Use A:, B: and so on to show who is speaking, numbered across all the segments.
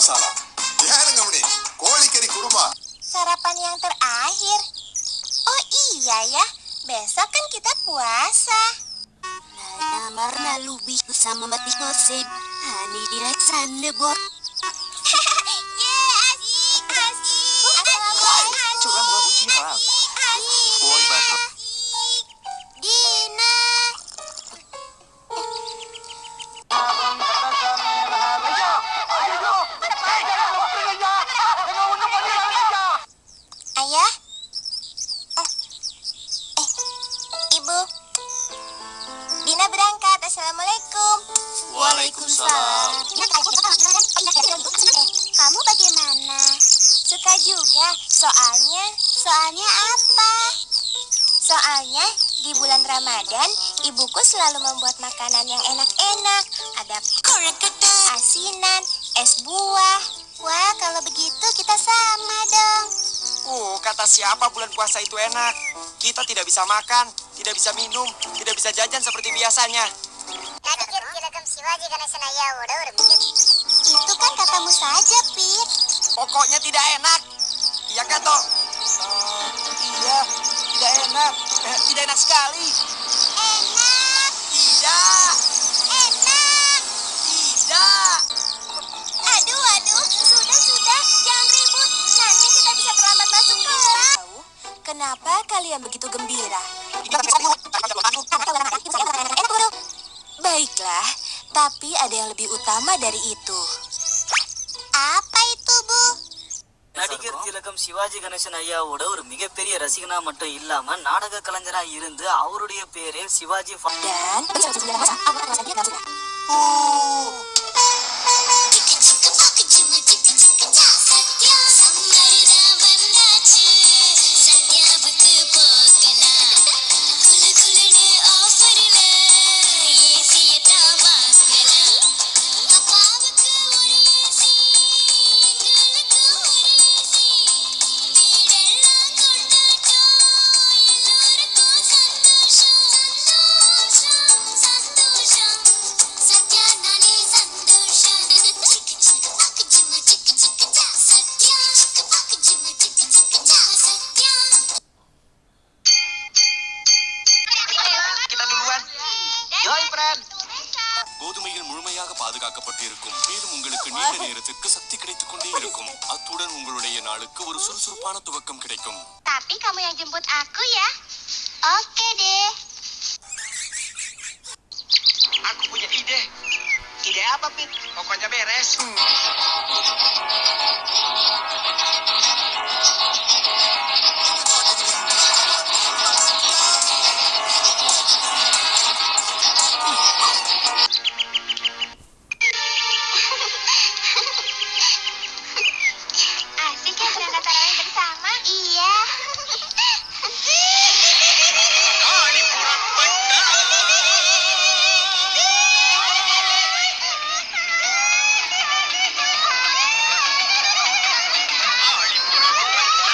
A: மசாலா. ஏனுங்க மணி, கோழிக்கறி kurma.
B: Sarapan yang terakhir. Oh iya ya, besok kan kita puasa.
C: Marna lubi sama mati kosep. Hani dilaksana bot.
B: Ye, asik, asik. Assalamualaikum.
A: Curang gua ucira.
B: Asik.
A: Boy bato.
B: Gina. Ayah? Ibu. Dina berangkat. Assalamualaikum.
A: Waalaikumsalam.
B: Kamu bagaimana? Suka juga. Soalnya apa? Soalnya di bulan Ramadan, ibuku selalu membuat makanan yang enak-enak. Ada asinan, es buah. Wah, kalau begitu kita sama dong.
D: Kata siapa bulan puasa itu enak? Kita tidak bisa makan, tidak bisa minum, tidak bisa jajan seperti biasanya.
B: Itu kan katamu saja, Pit.
D: Pokoknya tidak enak. Iya kan, Toh? Iya, tidak enak. Tidak enak sekali.
B: Enak,
D: Tidak.
B: enak.
D: Tidak.
B: Aduh, sudah, jangan ribut. Nanti kita bisa terlambat masuk kelas. Kenapa kalian begitu gembira? Baiklah, tapi ada yang lebih utama dari itu. Apa itu, Bu?
E: நடிகர் திலகம் சிவாஜி கணேசன் ஐயாவோட ஒரு மிகப்பெரிய ரசிகனா மட்டும் இல்லாம நாடக கலைஞரா இருந்து அவருடைய பேரே Sivaji
B: Dan
D: Kita duluan. Yoi, friend.
A: கோதுமையில் முழுமையாக பாதுகாக்கப்பட்டிருக்கும். மேலும் உங்களுக்கு நீண்ட நேரத்துக்கு சக்தி கிடைத்துக் கொண்டே இருக்கும். அத்துடன் உங்களுடைய நாளுக்கு ஒரு சுறுசுறுப்பான துவக்கம் கிடைக்கும்.
B: tapi kamu yang jemput aku ya? Oke deh.
D: Aku punya ide. Ide apa, Pit? Pokoknya beres.
B: Asik ya berangkat tarawih bersama? Iya.
D: Kali புறப்பட்டாள். Kali புறப்பட்டாள். Kali புறப்பட்டாள்.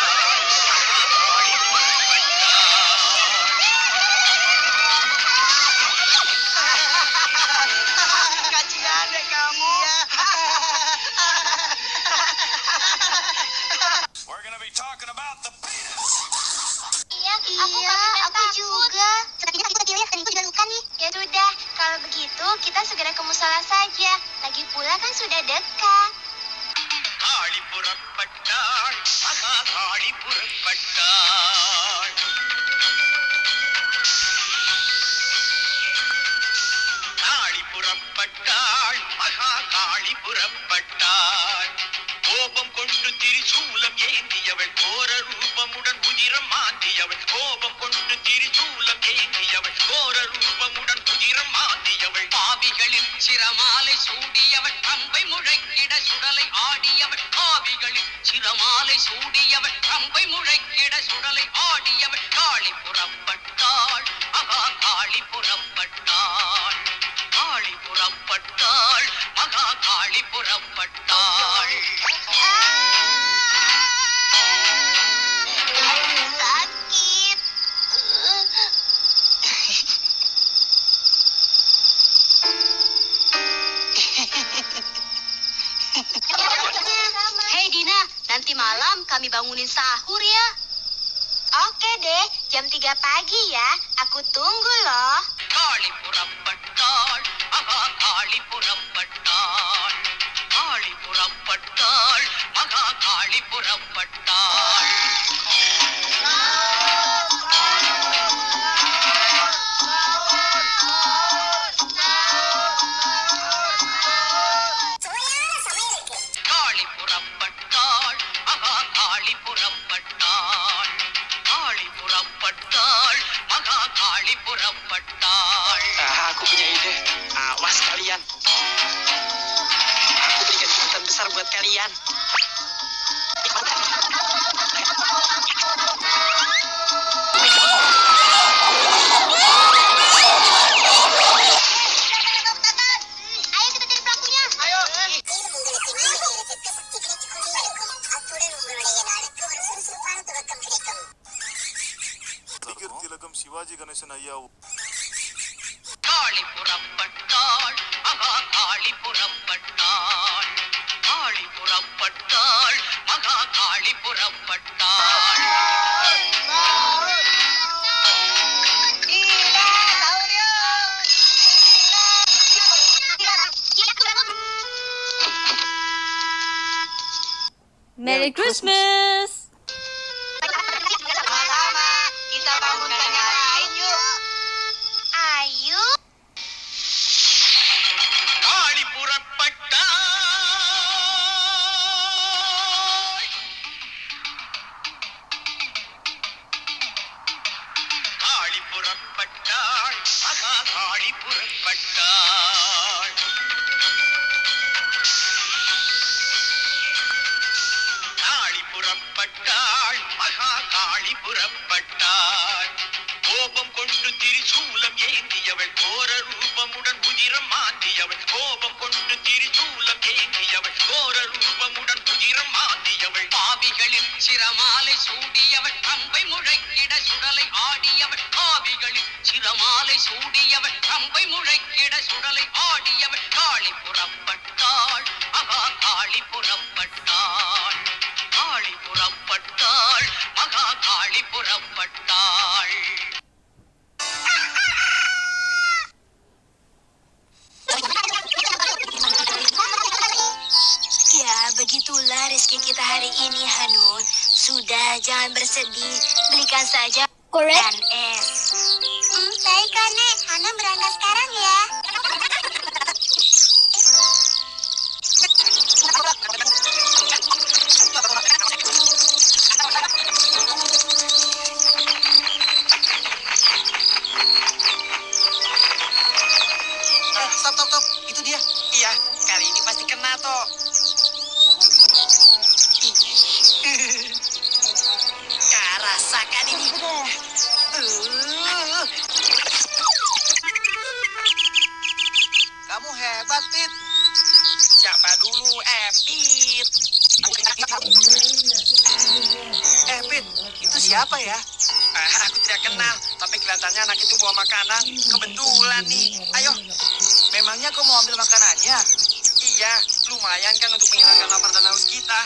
D: Kasihan deh kamu.
A: We're gonna be talking about the penis.
B: Iya, aku juga. Aku juga luka nih. Ya sudah, kalau begitu kita segera ke musola saja. Lagi pula kan sudah dekat.
D: காளி புறப்பட்டாள் மகா காளி புறப்பட்டாள் காளி புறப்பட்டாள் மகா காளி புறப்பட்டாள் கோபம் கொண்டு திரிசூலம் ஏந்தியவள் கோர ரூபமுடன் உதிரம் மாந்தியவள் கோபம் கொண்டு திரிசூலம் ஏந்தியவள் கோர ரூபமுடன் உதிரம் மாந்தியவள் பாவிகளின் சிரமாலை சூடியவள் அம்பை முழக்கிட சுடலை ஆடியவள் பாவிகளின் சிரமாலை சூடியவள் அம்பை முழக்கிட சுடலை ஆடியவள் காளி புறப்பட்டாள் மகா காளி புறப்பட்டாள் காளி புறப்பட்டாள் மகா காளி புறப்பட்டாள்
B: Sakit. kami bangunin sahur ya. Oke deh, jam 3 pagi ya. Aku tunggu loh.
F: காளி புறப்பட்டாள் மகா காளி புறப்பட்டாள் காளி புறப்பட்டாள் மகா காளி புறப்பட்டாள் காளி புறப்பட்டாள் மகா காளி புறப்பட்டாள் காளி புறப்பட்டாள் மகா காளி புறப்பட்டாள்
D: Aku punya ide. Awas kalian. Aku berikan kejutan besar buat kalian.
B: Ayo kita cari pelakunya. Ayo.
G: நடிகர் திலகம் சிவாஜி கணேசன் ஐயா
F: காளி புறப்பட்டாள் மகா காளி புறப்பட்டாள் காளி புறப்பட்டாள் மகா காளி புறப்பட்டாள்
H: Merry Christmas!
B: Sama-sama. Kita bangunkan yang lain yuk. Ayo.
F: காளி புறப்பட்டாள் காளி புறப்பட்டாள் மகா காளி புறப்பட்டாள் காளி புறப்பட்டாள் மகா காளி புறப்பட்டாள் கோபம் கொண்டு திரிசூலம் ஏந்தியவள் கோர ரூபமுடன் உதிரம் மாந்தியவள் கோபம் கொண்டு திரிசூலம் ஏந்தியவள் கோர ரூபமுடன் உதிரம் மாந்தியவள் பாவிகளின் சிரமாலை சூடியவள் அம்பை முழக்கிட சுடலை ஆடியவள் பாவிகளின் சிரமாலை சூடியவள் அம்பை முழக்கிட சுடலை ஆடியவள் காளி புறப்பட்டாள் மகா காளி புறப்பட்டாள் காளி புறப்பட்டாள் மகா காளி புறப்பட்டாள்
C: Ya, begitulah rezeki kita hari ini, Hanun. Sudah, jangan bersedih. Belikan saja dan es.
B: Baik, Kone. Hana berangkat sekarang ya.
D: Stop. Itu dia. Iya, kali ini pasti kena toh. Rasakan ini. Kamu hebat, Pit. Siapa dulu? Pit. Pit, itu siapa ya? Aku tidak kenal, tapi kelihatannya anak itu bawa makanan. Kebetulan nih. Ayo. Memangnya kau mau ambil makanannya? Iya, lumayan kan untuk menghilangkan lapar dan haus kita.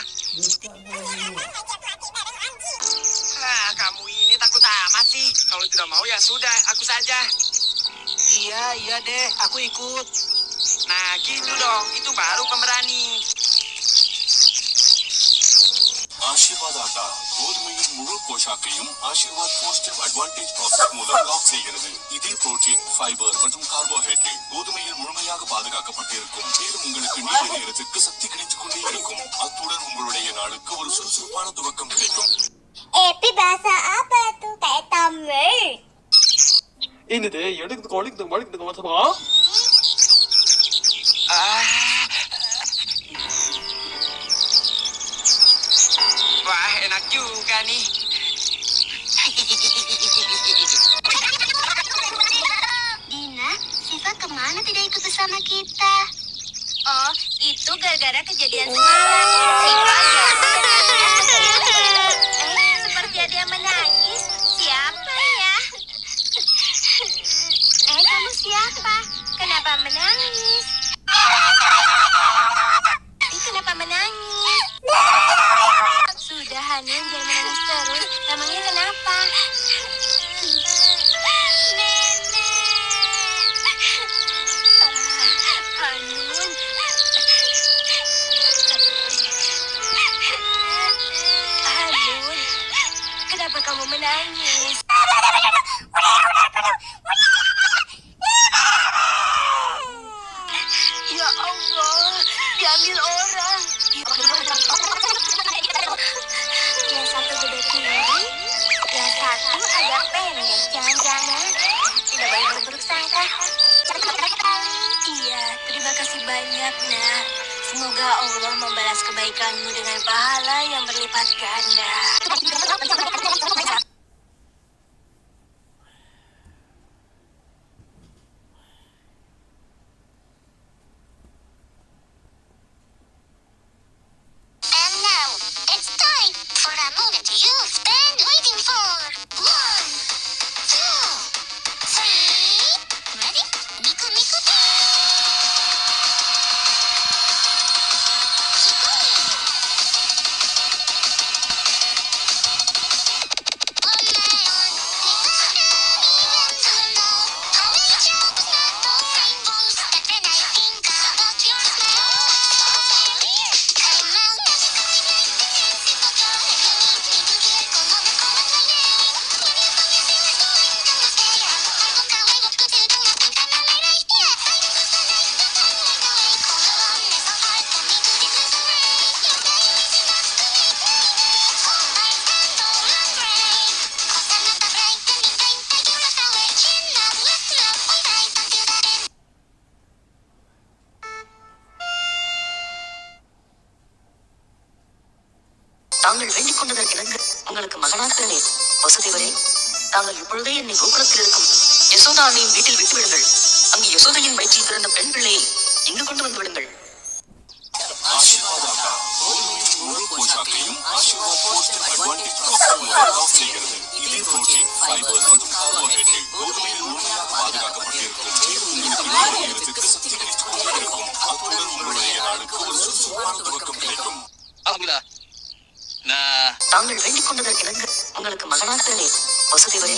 D: Kamu ini takut amat sih. Kalau tidak mau ya sudah, aku saja. Iya deh, aku ikut. Nah gitu dong, itu baru pemberani.
A: Aashirvaad ஆட்டா கோதுமையின் முழு போஷாக்கையும் Aashirvaad positive advantage process மூலம் லாக் செய்கிறது. இதே protein, fibre மற்றும் கார்போஹைட்ரேட் கோதுமையில் முழுமையாக பாதுகாக்கப்பட்டிருக்கும். மேலும் உங்களுக்கு நீண்ட நேரத்திற்கு சக்தி கிடைத்துக் கொண்டே இருக்கும். அத்துடன் உங்களுடைய நாளுக்கு ஒரு சுறுசுறுப்பான துவக்கம் கிடைக்கும்.
B: Epi bahasa apa tuh? Kayak Tamil.
I: Ini deh, yaudah kita balik ke masa apa?
D: Wah, enak juga nih.
B: Dina, Siva kemana tidak ikut bersama kita? Oh, itu gara-gara kejadian semalam. Siva seperti ada yang menangis. Siapa ya? Kamu siapa? Kenapa menangis? Kenapa menangis? Sudah, Hana.
C: banyak, nak. Semoga Allah membalas kebaikanmu dengan pahala yang berlipat ganda.
B: And now, it's time for a moment you've been waiting for. 1, 2, 3. Ready? Miku Miku
J: தாங்கள் வேண்டிக் கொண்டதற்கிணங்க உங்களுக்கு மகனாக்கிறனே வசுதேவரே, தாங்கள் இப்பொழுதே என்னை கோகுலத்தில் இருக்கும் யசோதா அன்னையின் வீட்டில் விட்டுவிடுங்கள். அங்கு யசோதையின் வயிற்றில் பிறந்த பெண் பிள்ளையை இங்கு கொண்டு வந்து விடுங்கள்.
A: ஆசீர்வாத் ஆட்டா கோதுமையின் முழு போஷாக்கையும் ஆசீர்வாத் போஸ்டர் அட்வான்டேஜ் ப்ராசஸ் மூலம் லாக் செய்கிறது. இது புரோட்டீன், ஃபைபர் மற்றும் கார்போஹைட்ரேட் கோதுமையில் முழுமையாக பாதுகாக்கப்பட்டிருக்கும். இது உங்களுக்கு நீண்ட நேரத்துக்கு சக்தி கிடைத்துக் கொண்டே இருக்கும். அத்துடன் உங்களுடைய நாளுக்கு ஒரு சுறுசுறுப்பான துவக்கம் கிடைக்கும்.
J: தாங்கள் வேண்டிக் கொண்டதற்கிணங்க உங்களுக்கு மகனாக்கிறனே வசுதேவரே,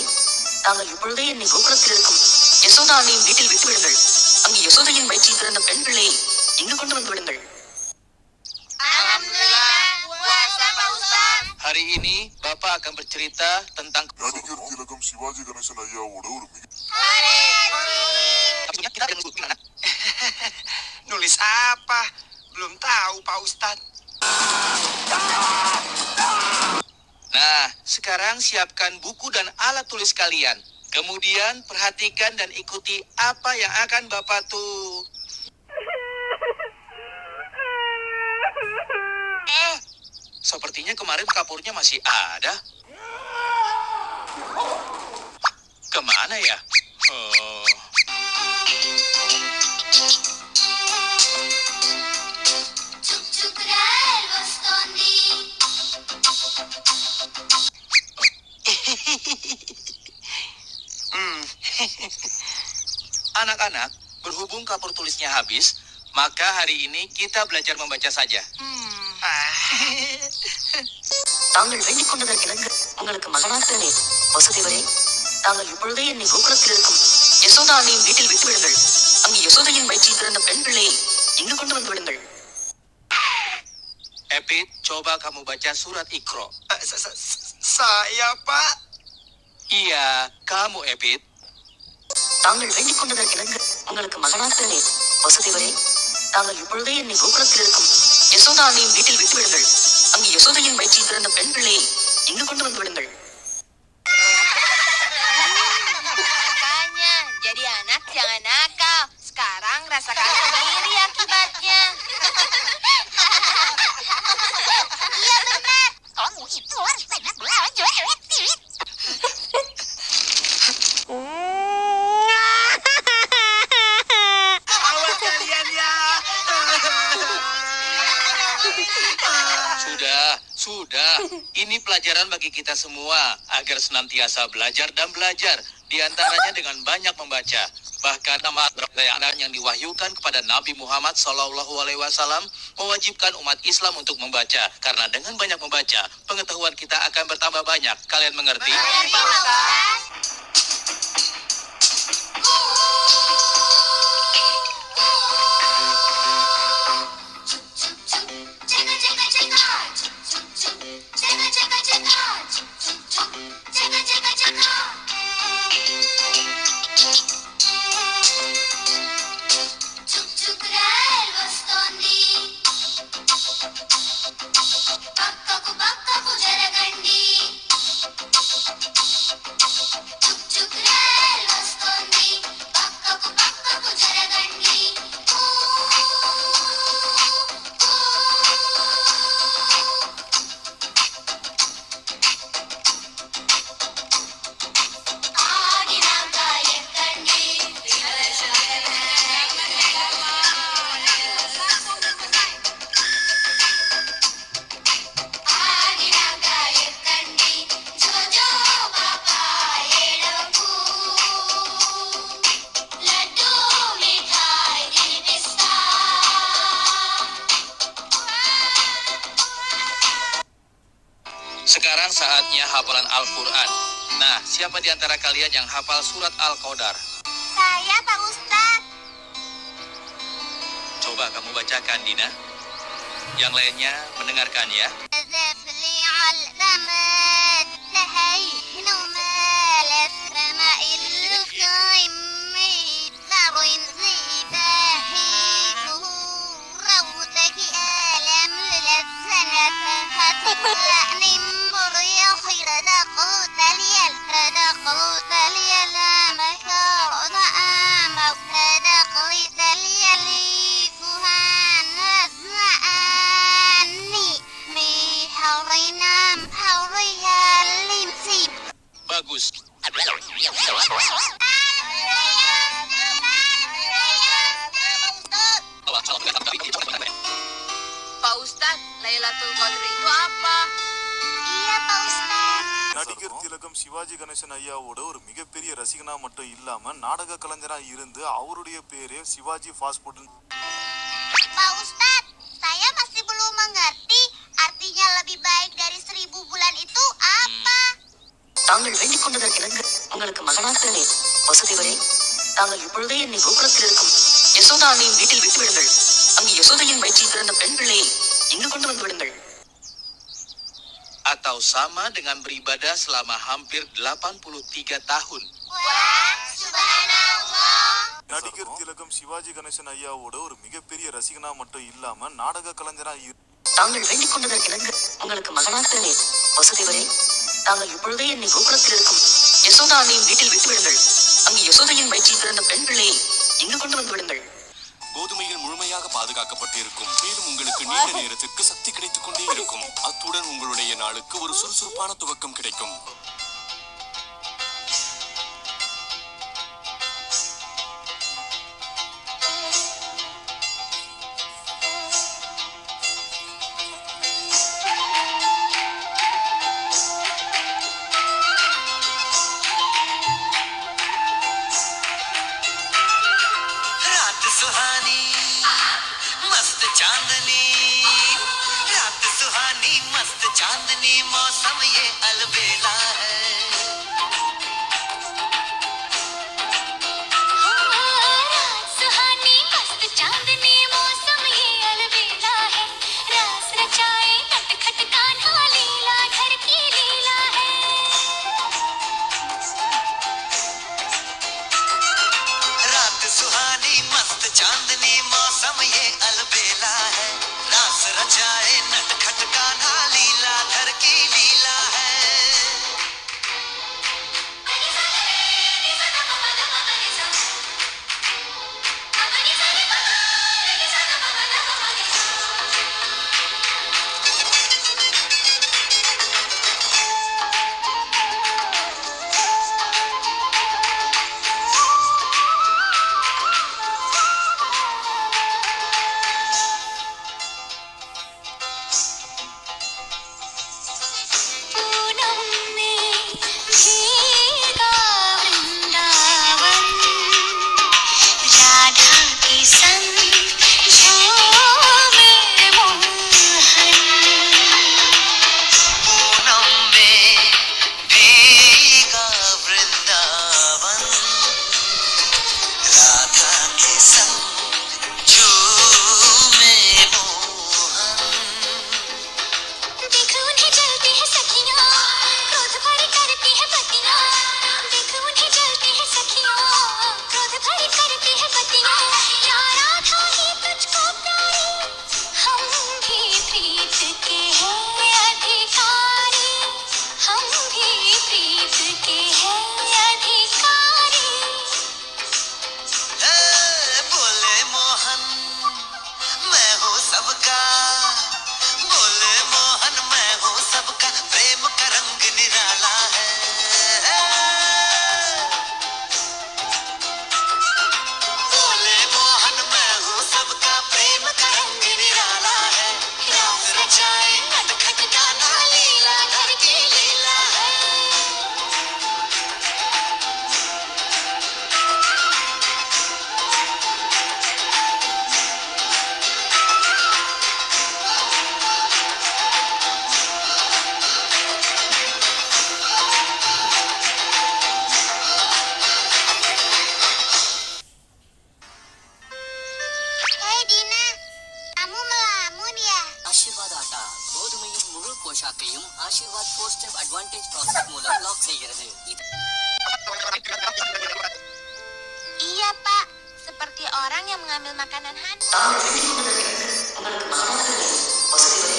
J: தாங்கள் இப்பொழுதே என்னை கோகுலத்தில் இருக்கும் யசோதா அன்னையின் வீட்டில் விட்டுவிடுங்கள். அங்கு யசோதையின் வயிற்றில் பிறந்த பெண் பிள்ளையை இங்கு கொண்டு வந்து விடுங்கள்.
F: Hari ini Bapak akan bercerita tentang
G: நடிகர் திலகம் சிவாஜி கணேசன் ஐயாவோட ஒரு மிக
F: kita ada nulis gimana?
D: Nulis apa? Belum tahu, Pak Ustadz. Nah, sekarang siapkan buku dan alat tulis kalian. Kemudian perhatikan dan ikuti apa yang akan Bapak Sepertinya kemarin kapurnya masih ada. Kemana ya? Anak-anak, berhubung kapur tulisnya habis, maka hari ini kita belajar membaca saja.
J: தாங்கள் வேண்டிக் கொண்டதற்கிணங்க உங்களுக்கு மகனாக்கிறனே வசுதேவரே, தாங்கள் இப்பொழுதே என்னை கோகுலத்தில் இருக்கும் யசோதா அன்னையின் வீட்டில் விட்டுவிடுங்கள். அங்கு யசோதையின் வயிற்றில் பிறந்த பெண் பிள்ளையை இங்கு கொண்டு வந்து விடுங்கள்.
F: Epit, coba kamu baca surat Iqra.
D: Saya, Pak.
F: Iya, kamu Epit.
J: தாங்கள் வேண்டிக் கொண்டதற்கிணங்க உங்களுக்கு மகனாக்கிறனே வசுதேவரே, தாங்கள் இப்பொழுதே என்னை கோகுலத்தில் இருக்கும் யசோதா அன்னையின் வீட்டில் விட்டுவிடுங்கள். அங்கு யசோதையின் வயிற்றில் பிறந்த பெண் பிள்ளையை இங்கு கொண்டு வந்து விடுங்கள்.
C: Makanya, jadi anak jangan nakal. Sekarang rasakan sendiri akibatnya.
B: Iya benar. Kamu itu harus banyak belajar.
D: Awas kalian ya.
F: Sudah. Ini pelajaran bagi kita semua agar senantiasa belajar dan belajar. Di antaranya dengan banyak membaca. Bahkan nama perayaan yang diwahyukan kepada Nabi Muhammad SAW mewajibkan umat Islam untuk membaca. Karena dengan banyak membaca, pengetahuan kita akan bertambah banyak. Kalian mengerti?
B: Cuk cuk
F: saatnya hafalan Al-Quran. Nah, siapa di antara kalian yang hafal surat Al-Qadar?
B: Saya, Pak Ustadz.
F: Coba kamu bacakan, Dina. Yang lainnya mendengarkan ya. Bagus.
J: Pak Ustadz, Lailatul Qadar itu apa?
B: Iya, Pak Ustadz.
G: நடிகர் திலகம் சிவாஜி கணேசன் ஐயாவோட ஒரு மிகப்பெரிய ரசிகனா மட்டும் இல்லாம நாடக கலைஞரா இருந்து அவருடைய பேரே Sivaji fast food.
B: Pak Ustadz, saya masih belum mengerti artinya lebih baik dari 1000 bulan itu apa?
J: தாங்கள் வேண்டிக் கொண்டதற்கிணங்க உங்களுக்கு மகனாக்கிறனே வசுதேவரே, தாங்கள் இப்பொழுதே என்னை கோகுலத்தில் இருக்கும் யசோதா அன்னையின் வீட்டில் விட்டுவிடுங்கள். அங்கு யசோதையின் வயிற்றில் பிறந்த பெண் பிள்ளையை இங்கு கொண்டு வந்து விடுங்கள்.
F: Atau sama dengan beribadah selama hampir 83 tahun.
B: Wah, subhanallah.
G: நடிகர் திலகம் சிவாஜி கணேசன் ஐயாவோட ஒரு மிகப்பெரிய ரசிகனா மட்டும் இல்லாம நாடக கலைஞரா
J: தாங்கள் வேண்டிக் கொண்டதற்கிணங்க உங்களுக்கு மகனாக்கிறனே வசுதேவரே, தாங்கள் இப்பொழுதே என்னை கோகுலத்தில் இருக்கும் யசோதா அன்னையின் வீட்டில் விட்டுவிடுங்கள். அங்கு யசோதையின் வயிற்றில் பிறந்த பெண் பிள்ளையை இங்கு கொண்டு வந்து விடுங்கள்.
A: கோதுமையில் முழுமையாக பாதுகாக்கப்பட்டிருக்கும். மேலும் உங்களுக்கு நீண்ட நேரத்திற்கு சக்தி கிடைத்துக் கொண்டே இருக்கும். அத்துடன் உங்களுடைய நாளுக்கு ஒரு சுறுசுறுப்பான துவக்கம் கிடைக்கும்.
K: चांदनी मौसम ये अलबेला है।
B: सुहानी मस्त चांदनी मौसम ये अलबेला है। रास रचाए नटखट कान्हा लीला घर की लीला है।
K: रात सुहानी मस्त चांदनी मौसम ये अलबेला है। रास रचाए नटखट कान्हा लीला घर की लीला है।
E: போஷாக்கையும் ஆசீர்வாத் 4-step advantage process மூலம் லாக் செய்கிறது.
B: Iya, Pak. Seperti orang yang mengambil makanan Hanun.
J: தாங்கள் வேண்டிக் கொண்டதற்கு உங்களுக்கு மகனாக வசதி வரை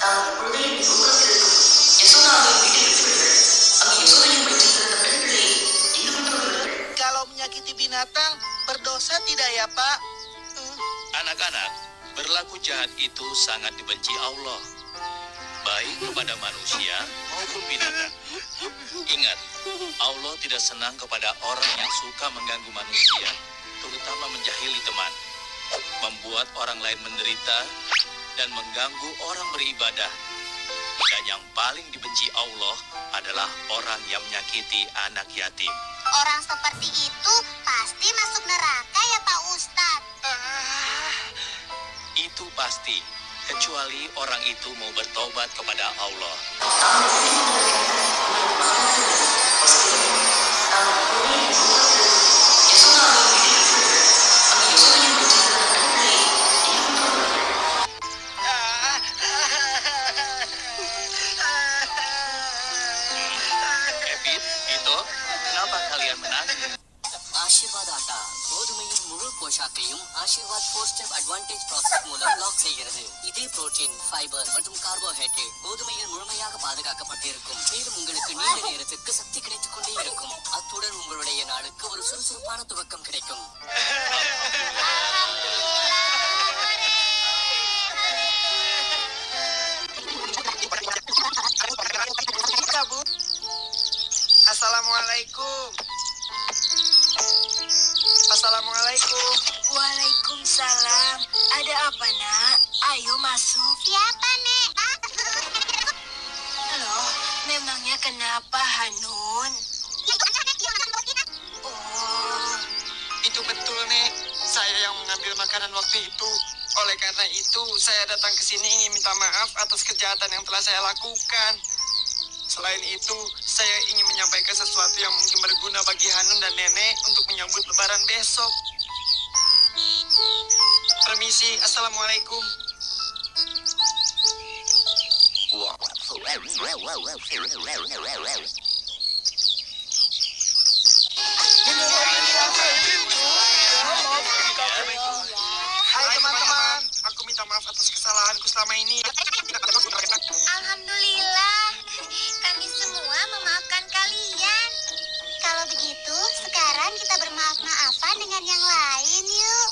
J: தாங்கள் இப்பொழுதே என் கோபுரத்தில் இருக்கும் யசோதாவின் வீட்டில் விட்டுவிடுங்கள். அங்கு யசோதையின் வயிற்றில் பிறந்த பெண் பிள்ளையை எங்கு கொண்டு வருவீர்கள்?
D: Kalau menyakiti binatang, berdosa tidak ya, Pak?
F: Anak-anak, berlaku jahat itu sangat dibenci Allah, baik kepada manusia maupun binatang. Ingat, Allah tidak senang kepada orang yang suka mengganggu manusia, terutama menjahili teman, membuat orang lain menderita, dan mengganggu orang beribadah. Dan yang paling dibenci Allah adalah orang yang menyakiti anak yatim.
B: Orang seperti itu pasti masuk neraka ya, Pak Ustadz.
F: Itu pasti, kecuali orang itu mau bertobat kepada Allah. Evin, Vito, kenapa kalian menangis?
E: Aashirvaad ஆட்டா கோதுமையின் முழு போஷாக்கையும் Aashirvaad 4-step advantage process மூலம் லாக் செய்கிறது. இதே protein, fibre மற்றும் கார்போஹைட்ரேட் கோதுமையில் முழுமையாக பாதுகாக்கப்பட்டிருக்கும். மேலும் உங்களுக்கு நீண்ட நேரத்துக்கு சக்தி கிடைத்துக் கொண்டே இருக்கும். அத்துடன் உங்களுடைய நாளுக்கு ஒரு சுறுசுறுப்பான துவக்கம் கிடைக்கும்.
D: Assalamualaikum. Assalamualaikum.
C: Waalaikumsalam. Ada apa, Nak? Ayo masuk.
B: Siapa, Nek?
C: Loh, memangnya kenapa, Hanun? Oh,
D: Itu betul, Nek. Saya yang mengambil makanan waktu itu. Oleh karena itu, saya datang ke sini ingin minta maaf atas kejahatan yang telah saya lakukan. Selain itu, saya ingin menyampaikan sesuatu yang mungkin berguna bagi Hanun dan Nenek untuk menyambut Lebaran besok. Permisi, Assalamualaikum. Hai teman-teman, aku minta maaf atas kesalahanku selama ini.
B: Alhamdulillah, kami semua memaafkan kalian. Kalau begitu, sekarang kita bermaaf-maafan dengan yang lain yuk.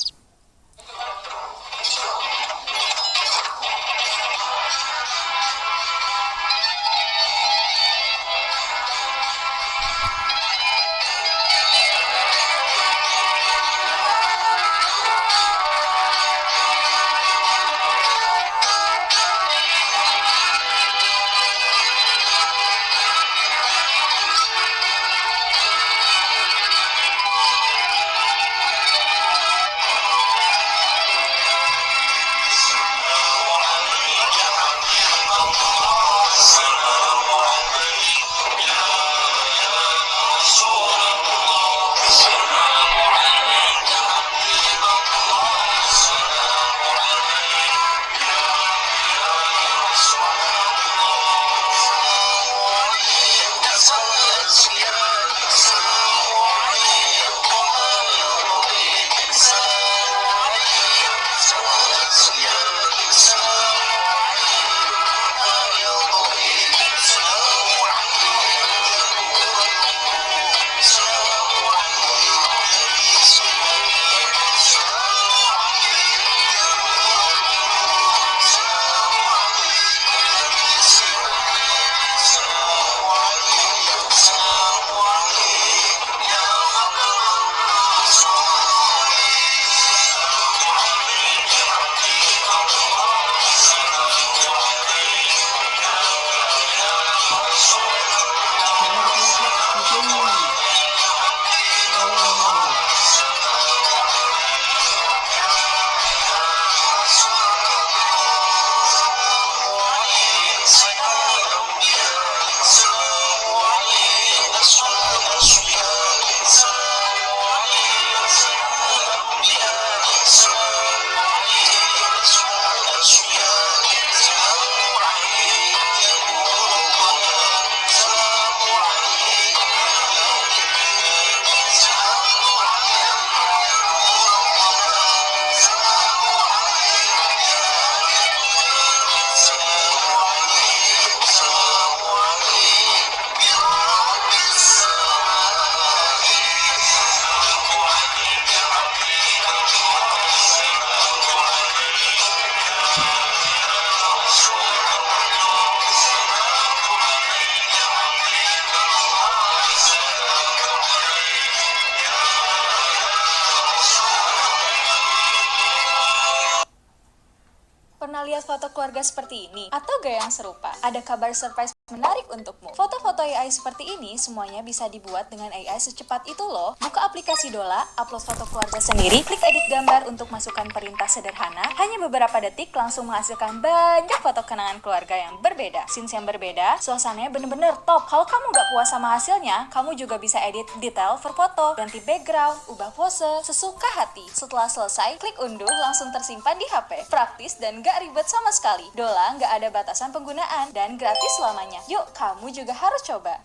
L: pernah lihat foto keluarga seperti ini? Atau gaya yang serupa? Ada kabar surprise menarik untukmu. Foto-foto AI seperti ini semuanya bisa dibuat dengan AI secepat itu loh. Buka aplikasi Dola, upload foto keluarga sendiri, klik edit gambar untuk masukkan perintah sederhana. Hanya beberapa detik langsung menghasilkan banyak foto kenangan keluarga yang berbeda. Scenes yang berbeda, suasananya bener-bener top. Kalau kamu nggak puas sama hasilnya, kamu juga bisa edit detail per foto, ganti background, ubah pose, sesuka hati. Setelah selesai, klik unduh, langsung tersimpan di HP. Praktis dan nggak ribet sama sekali. Dola nggak ada batasan penggunaan dan gratis selamanya. Yuk, kamu juga harus coba.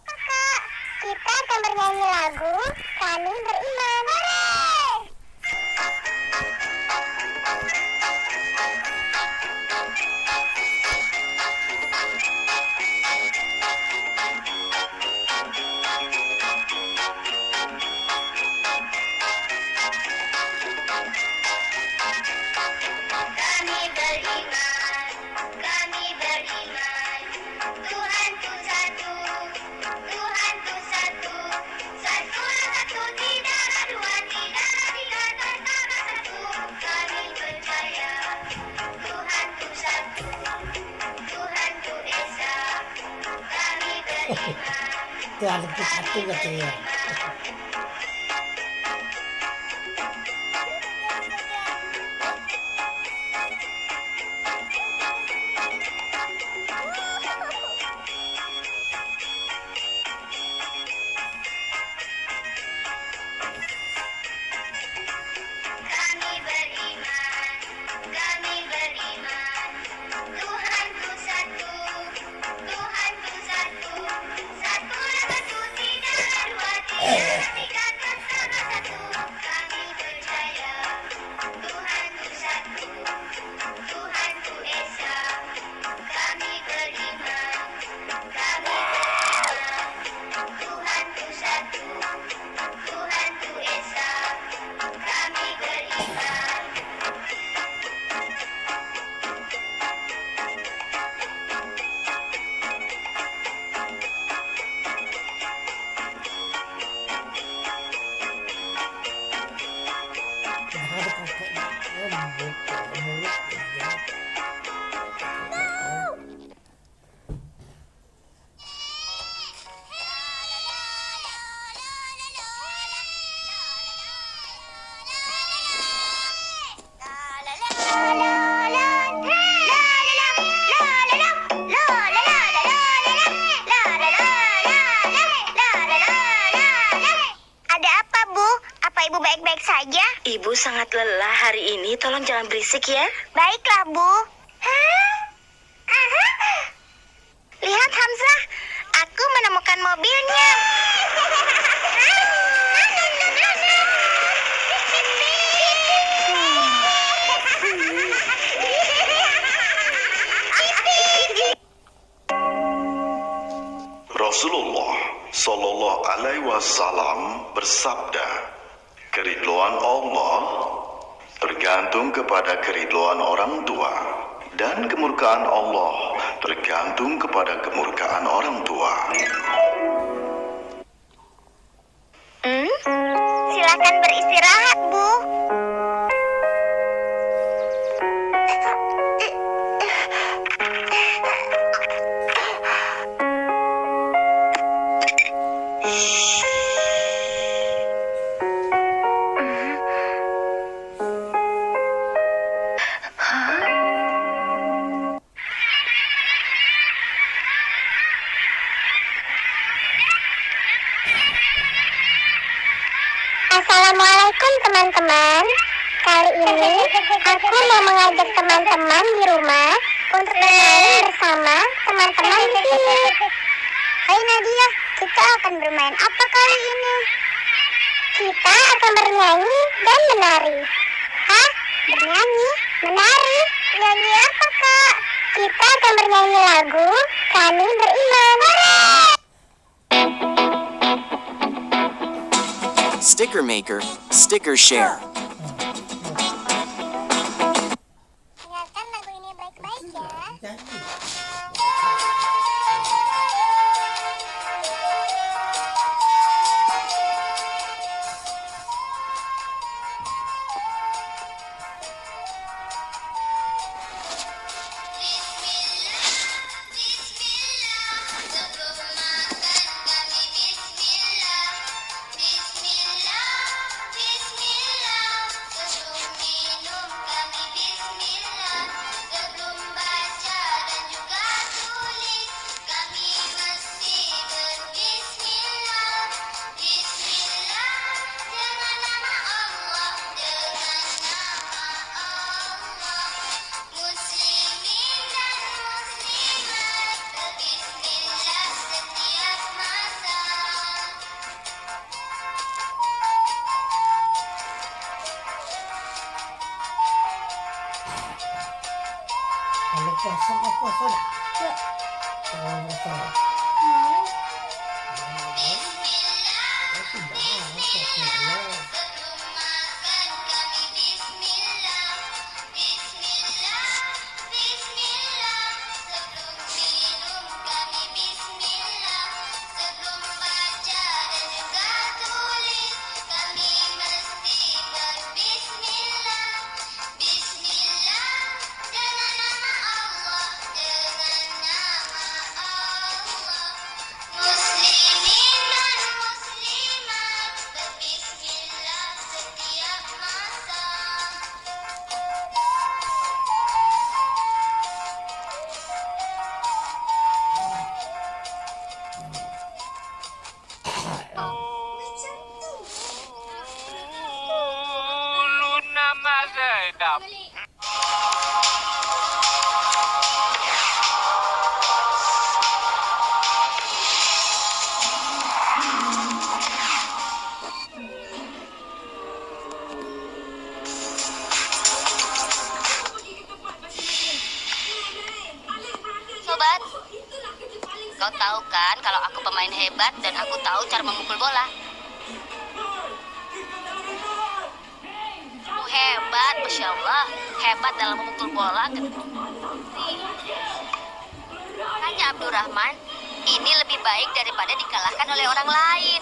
B: Kakak, kita akan bernyanyi lagu Kami Beriman.
M: Itu ada satu katanya.
C: Ibu sangat lelah hari ini, tolong jangan berisik ya.
B: Baiklah, Bu. Lihat, Hamzah. Aku menemukan mobilnya.
N: Rasulullah Sallallahu Alaihi Wasallam bersabda, keridhaan Allah tergantung kepada keridhaan orang tua, dan kemurkaan Allah tergantung kepada kemurkaan orang tua.
B: Silakan beristirahat, Bu. Assalamualaikum teman-teman. Kali ini aku mau mengajak teman-teman di rumah untuk bermain bersama teman-teman di sini. Hai Nadia, kita akan bermain apa kali ini? Kita akan bernyanyi dan menari. Hah? Bernyanyi? Menari? Nyanyi apa, Kak? Kita akan bernyanyi lagu Kami Beriman.
O: Sticker Maker, Sticker Share.
B: Dengarkan lagu ini baik-baik ya.
M: puasa dah.
H: Ya.
M: Oh, puasa.
H: Mau.
M: Ya sudah, puasa ya.
C: Sobat, kau tahu kan kalau aku pemain hebat dan aku tahu cara memukul bola. Hebat, Masya Allah. Hebat dalam memukul bola. Hanya Abdurrahman, ini lebih baik daripada dikalahkan oleh orang lain.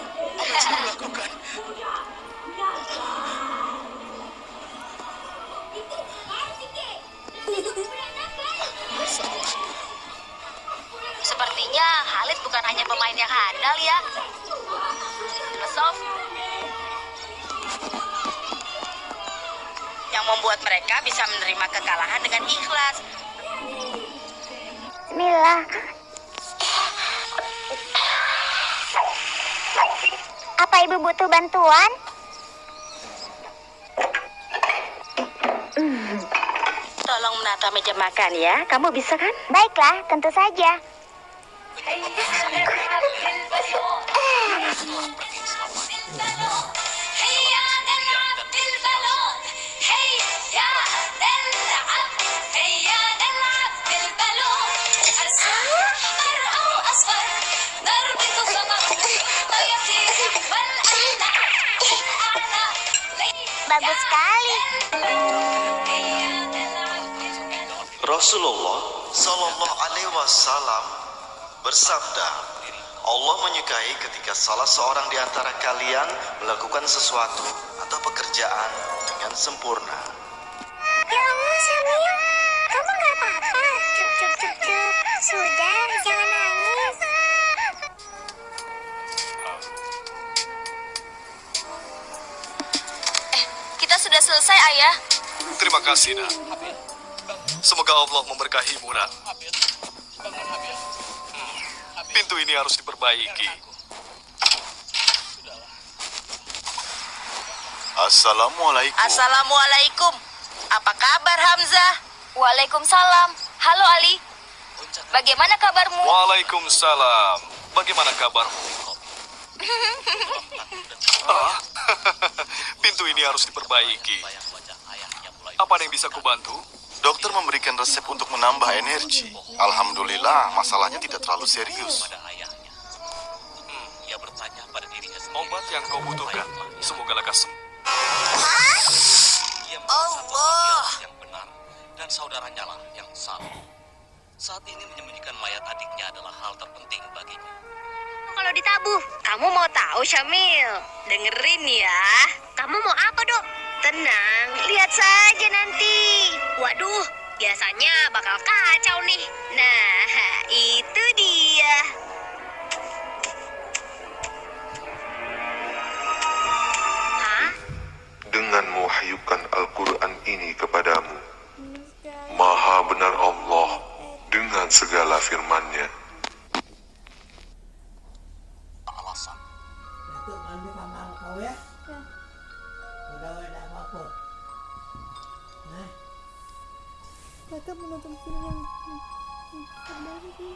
C: Sepertinya Khalid bukan hanya pemain yang handal ya. Filosof yang membuat mereka bisa menerima kekalahan dengan ikhlas.
B: Bismillah. Apa ibu butuh bantuan?
C: Tolong menata meja makan ya. Kamu bisa kan?
B: Baiklah, tentu saja. Bagus sekali.
N: Rasulullah Sallallahu Alaihi Wasallam bersabda, Allah menyukai ketika salah seorang di antara kalian melakukan sesuatu atau pekerjaan dengan sempurna.
B: Ya Allah, Syamil, kamu nggak apa-apa. Cup. Sudah, jangan nangis.
C: Kita sudah selesai, Ayah.
G: Terima kasih, Nak. Semoga Allah memberkahimu, Nak. Pintu ini harus diperbaiki. Assalamualaikum.
C: Assalamualaikum. Apa kabar, Hamzah? Waalaikumsalam. Halo, Ali. Bagaimana kabarmu?
G: Waalaikumsalam. Bagaimana kabarmu? Pintu ini harus diperbaiki. Apa yang bisa kubantu? Dokter memberikan resep untuk menambah energi. Alhamdulillah, masalahnya tidak terlalu serius.
F: Ia bertanya pada dirinya sendiri.
G: Obat yang kau butuhkan, semoga lekas sembuh.
F: Ia merasa bahwa dialah yang benar dan saudaranya lah yang salah. Saat ini menyembunyikan mayat adiknya adalah hal terpenting baginya.
C: Kalau ditabuh, kamu mau tahu, Syamil? Dengerin ya. Kamu mau apa, Dok? Tenang, lihat saja nanti. Waduh, biasanya bakal kacau nih. Nah, itu dia.
P: Dengan mewahyukan Al-Quran ini kepadamu, Maha benar Allah dengan segala firman-Nya.
F: Alasan.
M: Itu mandi kamar kau ya? Udah apa-apa. Nah.
H: Kakak menonton film yang terbaru sih.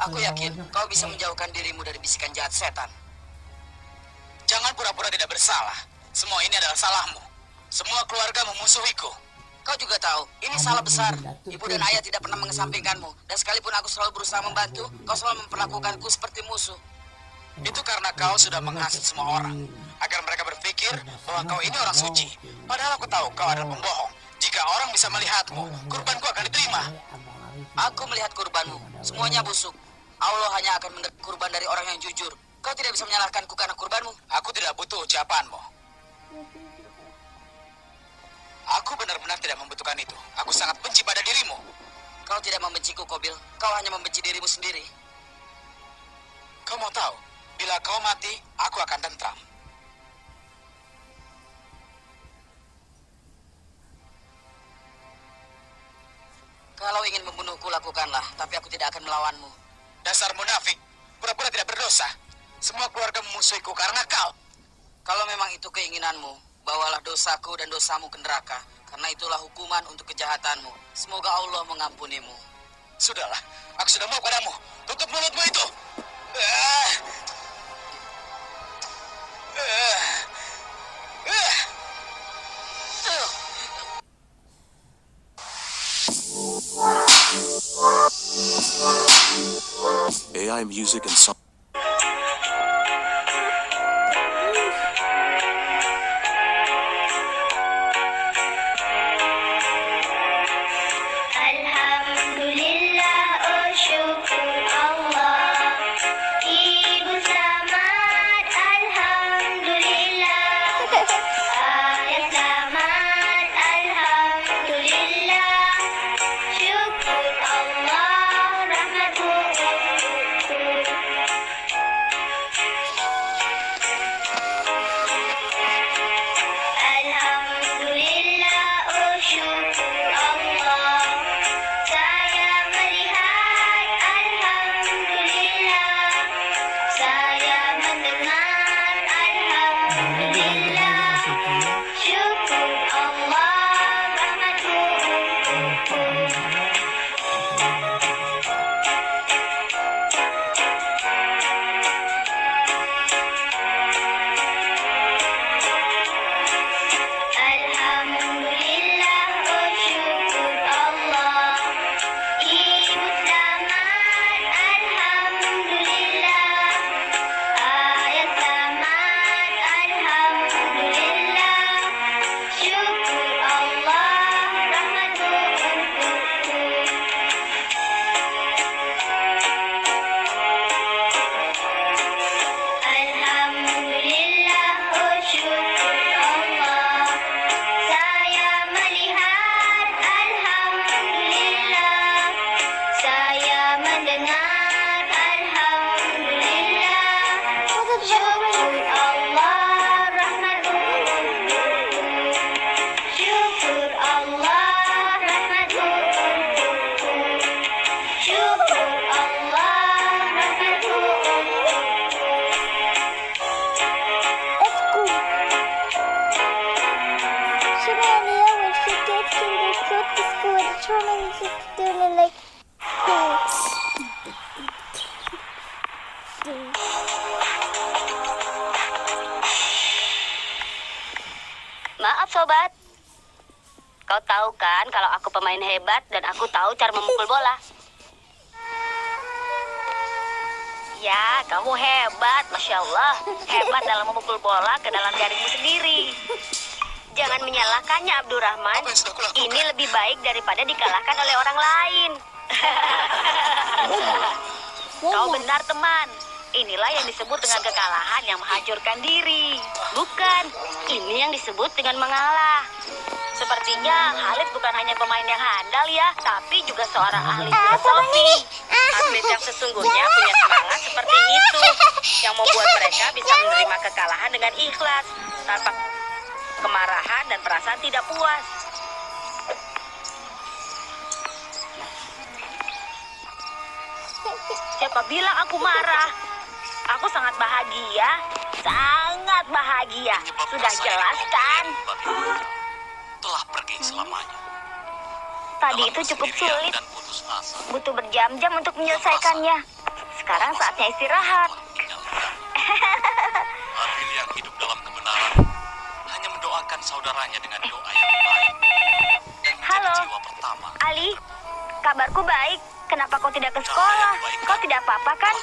J: Aku yakin kau bisa menjauhkan dirimu dari bisikan jahat setan.
D: Jangan pura-pura tidak bersalah. Semua ini adalah salahmu. Semua keluarga memusuhiku.
J: Kau juga tahu, ini salah besar. Ibu dan ayah tidak pernah mengesampingkanmu. Dan sekalipun aku selalu berusaha membantu, kau selalu memperlakukanku seperti musuh.
D: Itu karena kau sudah menghasut semua orang. Agar mereka berpikir bahwa kau ini orang suci. Padahal aku tahu kau adalah pembohong. Jika orang bisa melihatmu, kurbanku akan diterima.
J: Aku melihat kurbanmu, semuanya busuk. Allah hanya akan menerima kurban dari orang yang jujur. Kau tidak bisa menyalahkanku karena kurbanmu.
D: Aku tidak butuh ucapanmu. Aku benar-benar tidak membutuhkan itu. Aku sangat benci pada dirimu.
J: Kau tidak membenciku, Kobil. Kau hanya membenci dirimu sendiri.
D: Kau mau tahu, bila kau mati, aku akan tentram.
J: Kalau ingin membunuhku, lakukanlah. Tapi aku tidak akan melawanmu.
D: Dasar munafik, pura-pura tidak berdosa. Semua keluarga memusuhiku karena kau.
J: Kalau memang itu keinginanmu, bawalah dosaku dan dosamu ke neraka. Karena itulah hukuman untuk kejahatanmu. Semoga Allah mengampunimu.
D: Sudahlah, aku sudah mau padamu. Tutup mulutmu itu.
O: AI music and song.
B: Alhamdulillah, oh syukur Allah. Ibu selamat, alhamdulillah. Ayah selamat, alhamdulillah. Syukur Allah, rahmatmu untukku. Alhamdulillah, oh syukur Allah. Saya melihat, alhamdulillah. Saya mendengar, alhamdulillah. Syukur Allah, rahmatmu untukku. Alhamdulillah, oh syukur Allah. Ibu selamat, alhamdulillah. Ayah selamat, alhamdulillah. Syukur Allah, rahmatmu untukku. Alhamdulillah, oh syukur Allah. Saya melihat, alhamdulillah. Saya mendengar, alhamdulillah. Syukur Allah, rahmatmu untukku. Syukur Allah, rahmatmu untukku. Syukur Allah, rahmatmu untukku. Let's go. Shirley, when she gets to the good to school, the children is doing like
C: Maaf sobat. Kau tahu kan kalau aku pemain hebat dan aku tahu cara memukul bola. Ya, kamu hebat, Masya Allah. Hebat dalam memukul bola ke dalam jaringmu sendiri. Jangan menyalahkannya, Abdurrahman. Ini lebih baik daripada dikalahkan oleh orang lain. Kau benar, teman. Inilah yang disebut dengan kekalahan yang menghancurkan diri. Bukan, ini yang disebut dengan mengalah. Sepertinya Khalid bukan hanya pemain yang handal ya, tapi juga seorang ahli filosofi. Atlet yang sesungguhnya punya semangat seperti itu, yang membuat mereka bisa menerima kekalahan dengan ikhlas, tanpa kemarahan dan perasaan tidak puas. Siapa bilang aku marah? Aku sangat bahagia, sangat bahagia. Sudah jelas kan?
F: Telah pergi selamanya.
C: Tadi itu cukup sulit. Butuh berjam-jam untuk menyelesaikannya. Sekarang saatnya istirahat.
F: Adil yang hidup dalam kebenaran hanya mendoakan saudaranya dengan doa yang baik dan menjadi
C: Halo,
F: jiwa pertama.
C: Ali. Kabarku baik. Kenapa kau tidak ke sekolah? Kau tidak apa-apa kan?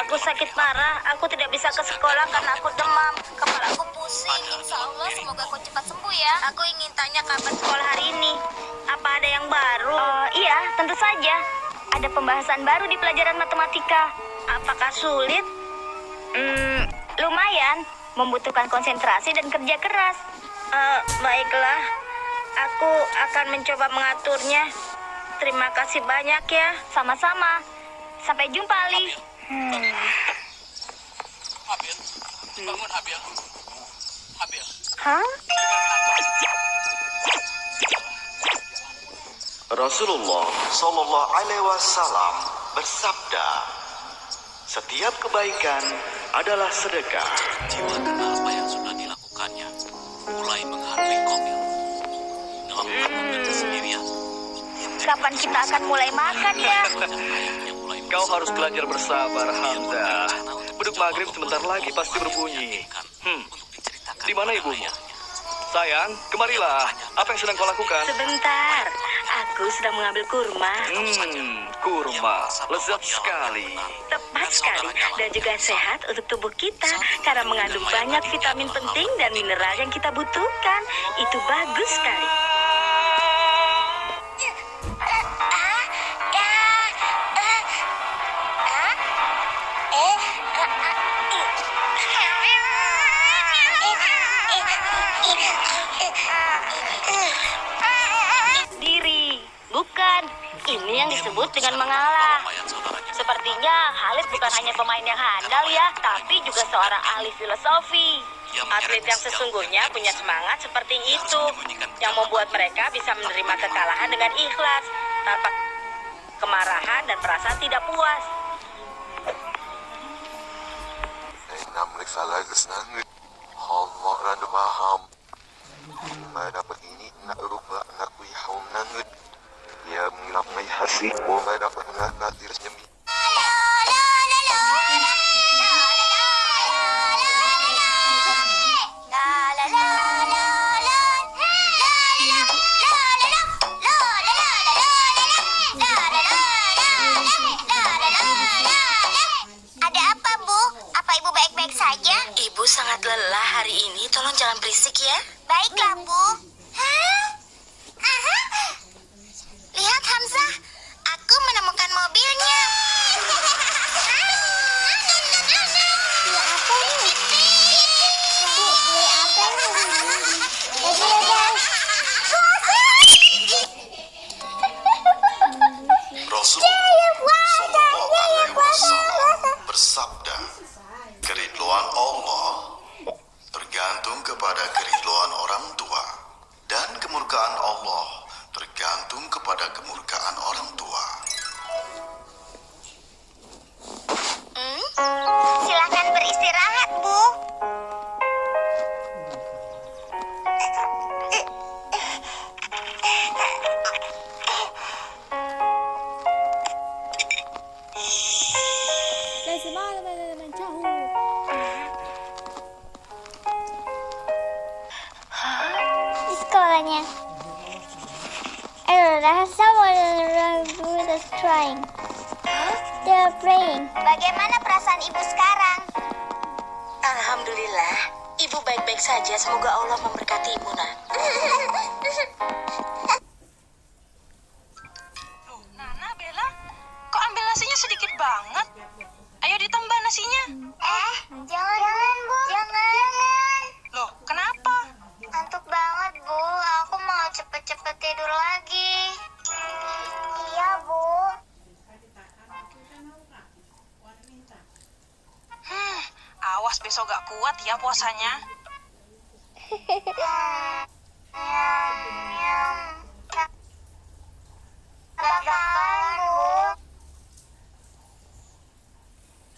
C: Aku sakit parah. Aku tidak bisa ke sekolah karena aku demam. Kepala aku pusing. Insya Allah semoga kau cepat sembuh ya. Aku ingin tanya kabar sekolah hari ini. Apa ada yang baru? Iya, tentu saja. Ada pembahasan baru di pelajaran matematika. Apakah sulit? Lumayan. Membutuhkan konsentrasi dan kerja keras. Baiklah. Aku akan mencoba mengaturnya. Terima kasih banyak ya. Sama-sama. Sampai jumpa, Ali.
F: Habil, bangun Habil. Habil.
C: Hah?
N: Rasulullah Shallallahu Alaihi Wasallam bersabda, setiap kebaikan adalah sedekah.
F: Jiwa kenal apa yang sudah dilakukannya, mulai menghargai Komil. Dalam waktu dan kesendirian.
C: Kapan kita akan mulai makan ya?
Q: Kau harus belajar bersabar, Hamzah. Beduk maghrib sebentar lagi pasti berbunyi. Di mana ibumu? Sayang, kemarilah. Apa yang sedang kau lakukan?
C: Sebentar. Aku sedang mengambil kurma.
Q: Kurma. Lezat sekali.
C: Tepat sekali. Dan juga sehat untuk tubuh kita. Karena mengandung banyak vitamin penting dan mineral yang kita butuhkan. Itu bagus sekali. Diri, bukan. Ini yang disebut dengan mengalah. Sepertinya Khalid bukan hanya pemain yang handal ya, tapi juga seorang ahli filosofi. Atlet yang sesungguhnya punya semangat seperti itu, yang membuat mereka bisa menerima kekalahan dengan ikhlas, tanpa kemarahan dan perasaan tidak puas.
P: Namlik salah kesenangan. Allah rada paham. Mana begini nak rubah nak wihau nangut. Ya mengilap mai hasik. Mana dapat nak tiris nyemi.
B: Ada apa, Bu? Apa Ibu baik-baik saja?
C: Ibu sangat lelah hari ini, tolong jangan berisik ya.
B: Baiklah, Bu. Hah? Aha. Lihat, Hamzah. Aku menemukan mobilnya. Ya, apa ini?
N: Rasulullah Shallallahu Alaihi Wasallam bersabda, keriduan Allah tergantung kepada keriduan orang tua, dan kemurkaan Allah tergantung kepada kemurkaan orang tua.
B: Silakan beristirahat, Bu. Sekolahnya. Someone is crying. They are praying. Bagaimana perasaan Ibu sekarang?
C: Alhamdulillah, Ibu baik-baik saja. Semoga Allah memberkati Ibu, Nak.
R: Nana, Bella, kok ambil nasinya sedikit banget? Ayo ditambah nasinya.
B: Jangan, Bu. Jangan.
R: Loh, kenapa?
B: Ngantuk banget, Bu. Aku mau cepet-cepet tidur lagi. Iya, Bu.
R: Awas besok gak kuat ya puasanya.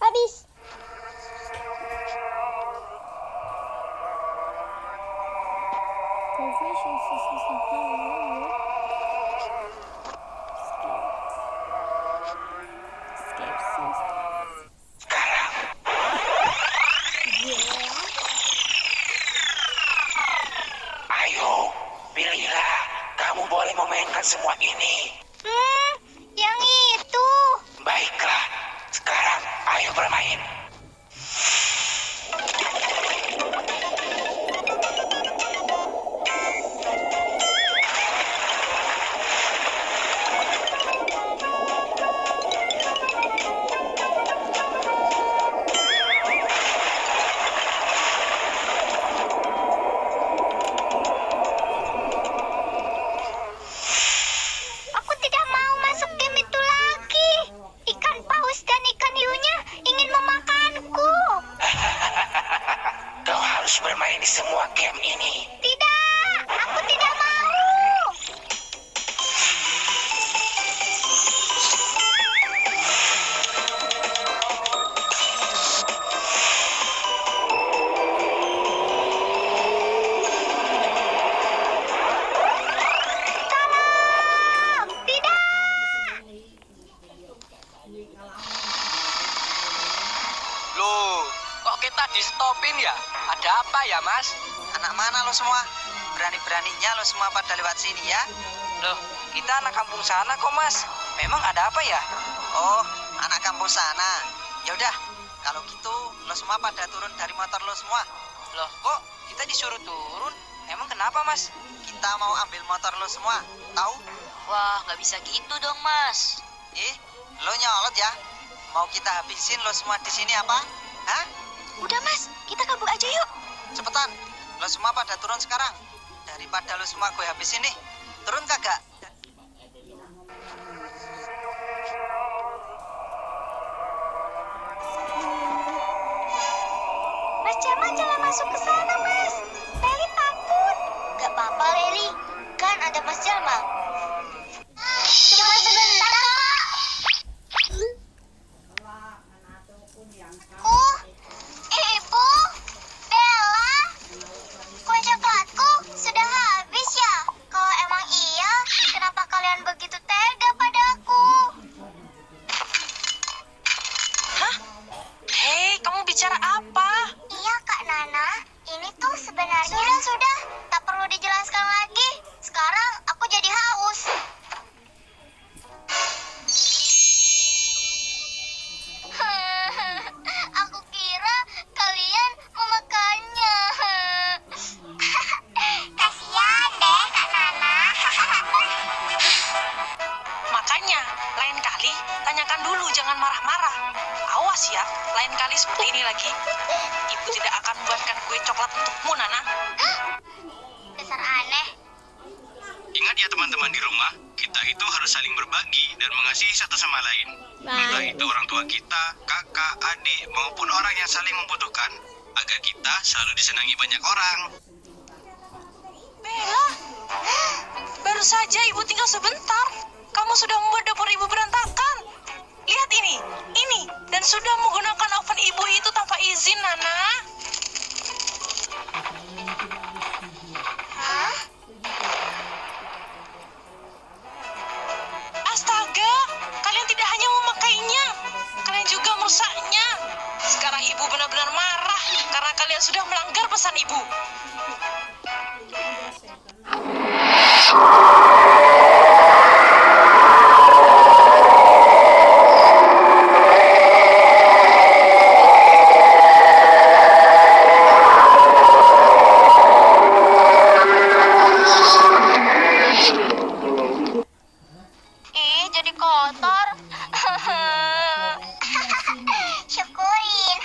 B: Habis.
K: menyelesaikan semua ini.
B: Yang itu.
K: Baiklah, sekarang ayo bermain.
B: Aku tidak mau masuk game itu lagi. Ikan paus dan ikan hiunya ingin memakanku.
K: Kau harus bermain di semua game ini.
B: Tidak, aku tidak mau. Tolong, tidak.
D: Loh, kok kita di stopin ya? Ada apa ya, Mas? Anak mana lo semua? Berani-beraninya lo semua pada lewat sini ya? Loh, kita anak kampung sana kok, Mas. Memang ada apa ya? Oh, anak kampung sana. Ya udah, kalau gitu lo semua pada turun dari motor lo semua. Loh, kok kita disuruh turun? Emang kenapa, Mas? Kita mau ambil motor lo semua, tahu?
C: Wah, nggak bisa gitu dong, Mas.
D: Lo nyolot ya? Mau kita habisin lo semua di sini apa? Hah?
C: Udah, Mas. Kita kabur aja yuk.
D: Cepetan, lo semua pada turun sekarang. Daripada lo semua gue habisin nih. Turun kagak?
B: Mas Jamal jangan masuk ke sana, Mas. Leli takut. Gak apa-apa, Leli. Kan ada Mas Jamal. Cuma sebentar, Kak. Ibu, Bella, kue coklatku sudah habis ya? Kalau emang iya, kenapa kalian begitu tega padaku?
R: Hah? Hei, kamu bicara apa?
B: Iya, Kak Nana. Ini tuh sebenarnya... Sudah. Tak perlu dijelaskan lagi. Sekarang aku jadi haus. Aku kira kalian memakannya. Kasihan deh, Kak Nana.
R: Makanya, lain kali tanyakan dulu, jangan marah-marah. Awas ya, lain kali seperti ini lagi. Ibu tidak akan membuatkan kue coklat untukmu, Nana.
B: Dasar aneh.
S: Ingat ya teman-teman di rumah, kita itu harus saling berbagi dan mengasihi satu sama lain. Entah itu orang tua kita, kakak, adik, maupun orang yang saling membutuhkan, agar kita selalu disenangi banyak orang.
R: Bella, baru saja ibu tinggal sebentar. Kamu sudah membuat dapur ibu berantakan. Lihat ini, dan sudah menggunakan oven ibu itu tanpa izin, Nana.
B: Hah?
R: Astaga, kalian tidak hanya memakainya, kalian juga merusaknya. Sekarang ibu benar-benar marah karena kalian sudah melanggar pesan ibu.
B: Jadi kotor. Syukurin.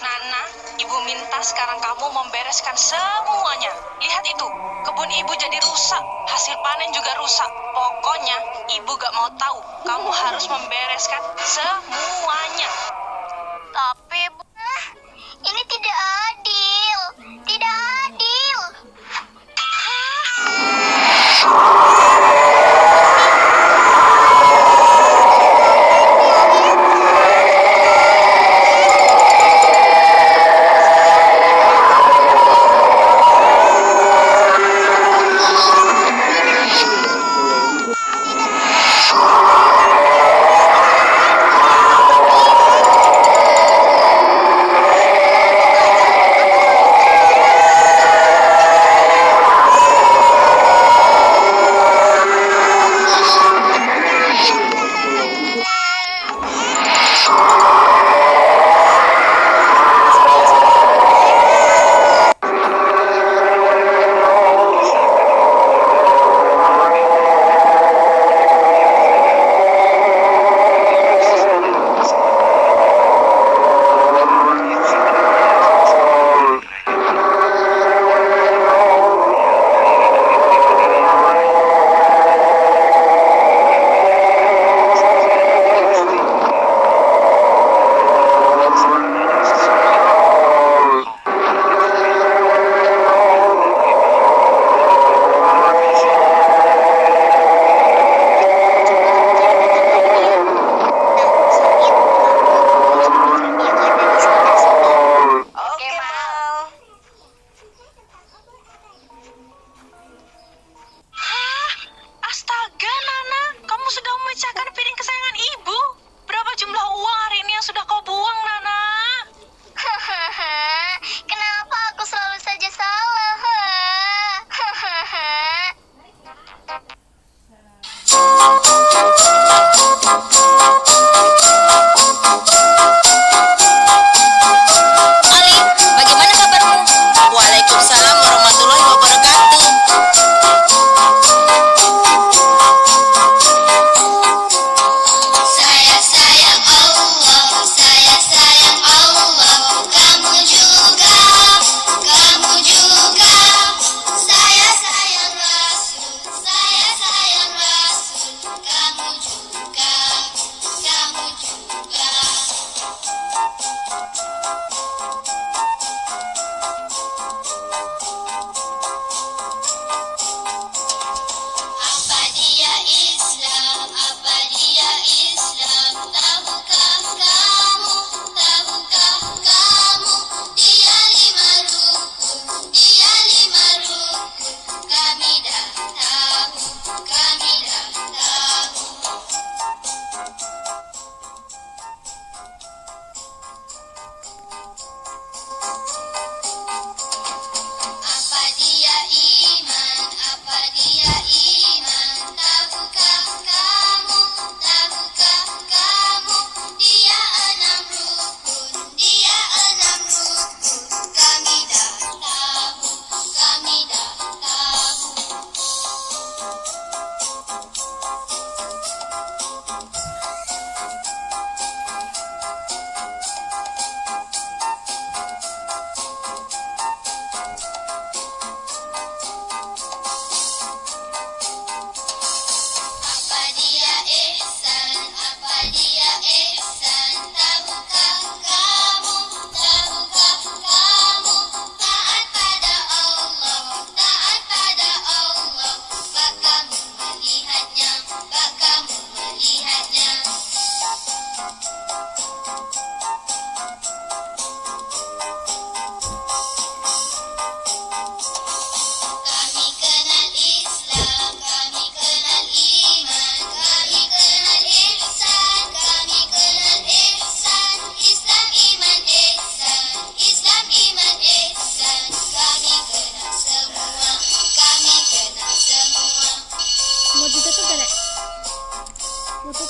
R: Nana, ibu minta sekarang kamu membereskan semuanya. Lihat itu, kebun ibu jadi rusak, hasil panen juga rusak. Pokoknya ibu gak mau tahu, kamu harus membereskan semuanya.
B: Tapi, Bu, ini tidak adil. Tidak adil.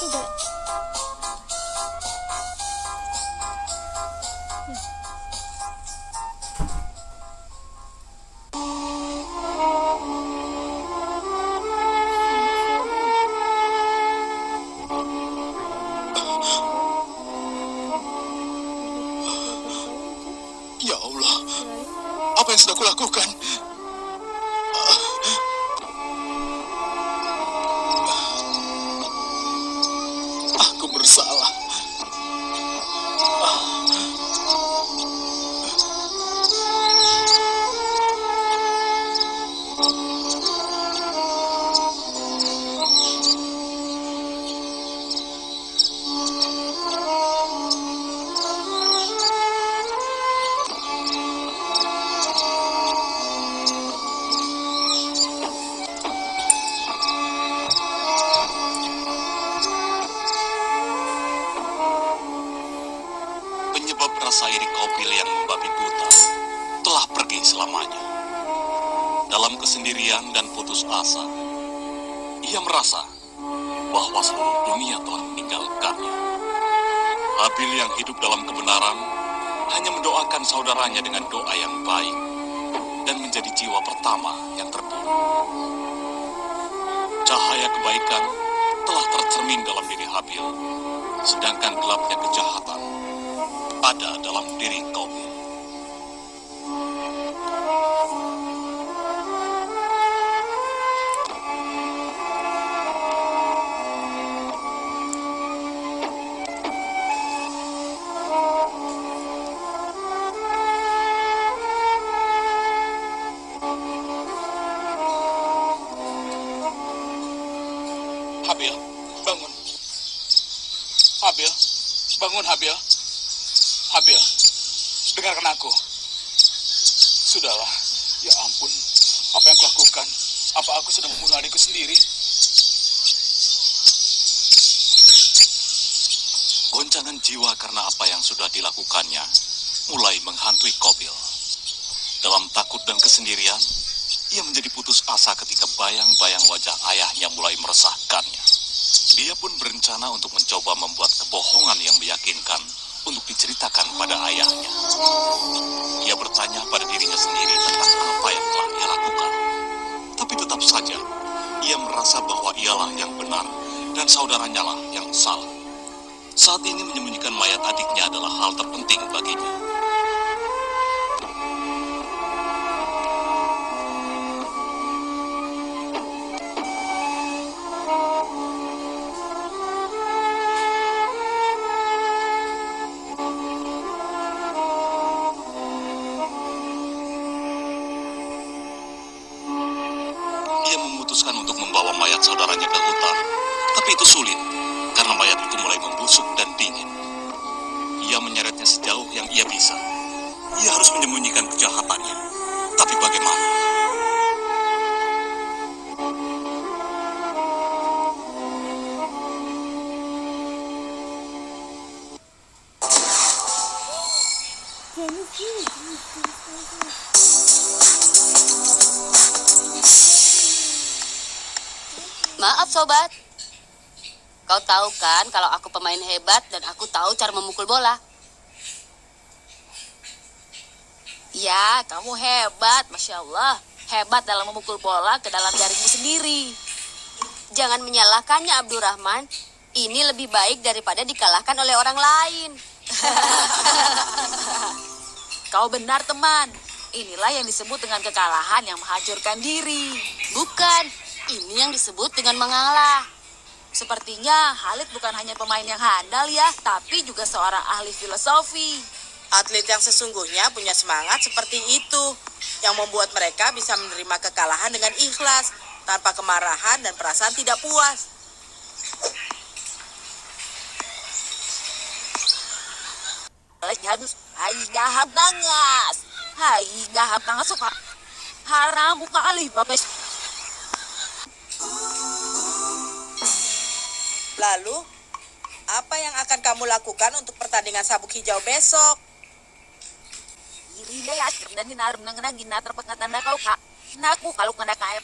H: Tidak.
A: Ya Allah, apa yang sudah kulakukan? Aku bersalah. Penyebab rasa iri Kobil yang membabi buta telah pergi selamanya. Dalam kesendirian dan putus asa, ia merasa bahwa seluruh dunia telah meninggalkannya. Habil yang hidup dalam kebenaran hanya mendoakan saudaranya dengan doa yang baik dan menjadi jiwa pertama yang terbunuh. Cahaya kebaikan telah tercermin dalam diri Habil, sedangkan gelapnya kejahatan ada dalam diri Kobil. Habil, bangun. Habil, bangun Habil. Habil, dengarkan aku. Sudahlah, ya ampun. Apa yang kulakukan? Apa aku sudah membunuh adikku sendiri? Goncangan jiwa karena apa yang sudah dilakukannya mulai menghantui Kobil. Dalam takut dan kesendirian, ia menjadi putus asa ketika bayang-bayang wajah ayahnya mulai meresahkannya. Dia pun berencana untuk mencoba membuat kebohongan yang meyakinkan untuk diceritakan pada ayahnya. Ia bertanya pada dirinya sendiri tentang apa yang telah ia lakukan. Tapi tetap saja, ia merasa bahwa ialah yang benar dan saudaranya lah yang salah. Saat ini menyembunyikan mayat adiknya adalah hal terpenting baginya. Ia memutuskan untuk membawa mayat saudaranya ke hutan. Tapi itu sulit, karena mayat itu mulai membusuk dan dingin. Ia menyeretnya sejauh yang ia bisa. Ia harus menyembunyikan kejahatannya. Tapi bagaimana?
T: Maaf sobat, kau tahu kan kalau aku pemain hebat dan aku tahu cara memukul bola. Ya, kamu hebat, Masya Allah. Hebat dalam memukul bola ke dalam jaringmu sendiri. Jangan menyalahkannya, Abdurrahman. Ini lebih baik daripada dikalahkan oleh orang lain. Kau benar, teman. Inilah yang disebut dengan kekalahan yang menghancurkan diri. Bukan, ini yang disebut dengan mengalah. Sepertinya Khalid bukan hanya pemain yang handal ya, tapi juga seorang ahli filosofi.
U: Atlet yang sesungguhnya punya semangat seperti itu, yang membuat mereka bisa menerima kekalahan dengan ikhlas, tanpa kemarahan dan perasaan tidak puas.
T: Hai gahap tangas. Hai gahap tangas suka. Haram buka alih babes.
U: Lalu, apa yang akan kamu lakukan untuk pertandingan sabuk hijau besok?
T: Iri deh asyik dan dinarum nang gina terpengatan kau kak. Naku kalau kena kaya.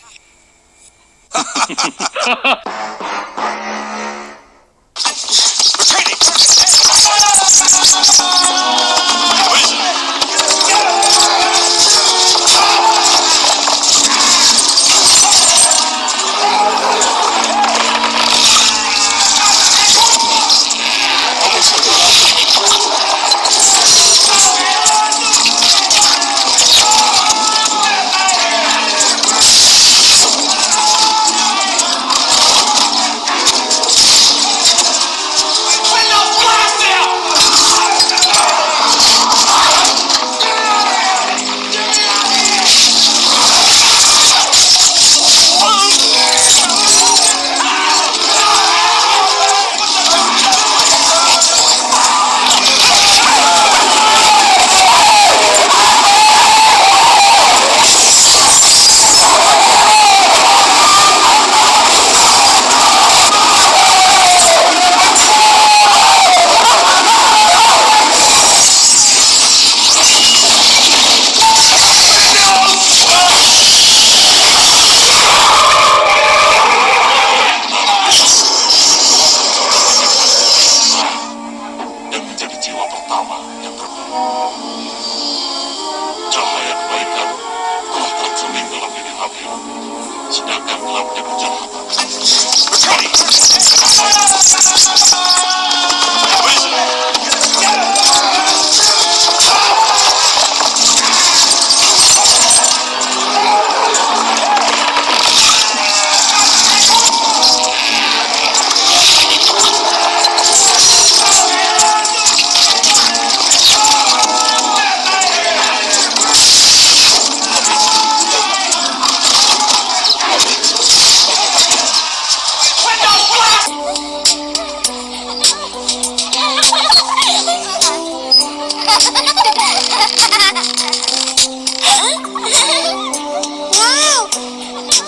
B: Wow,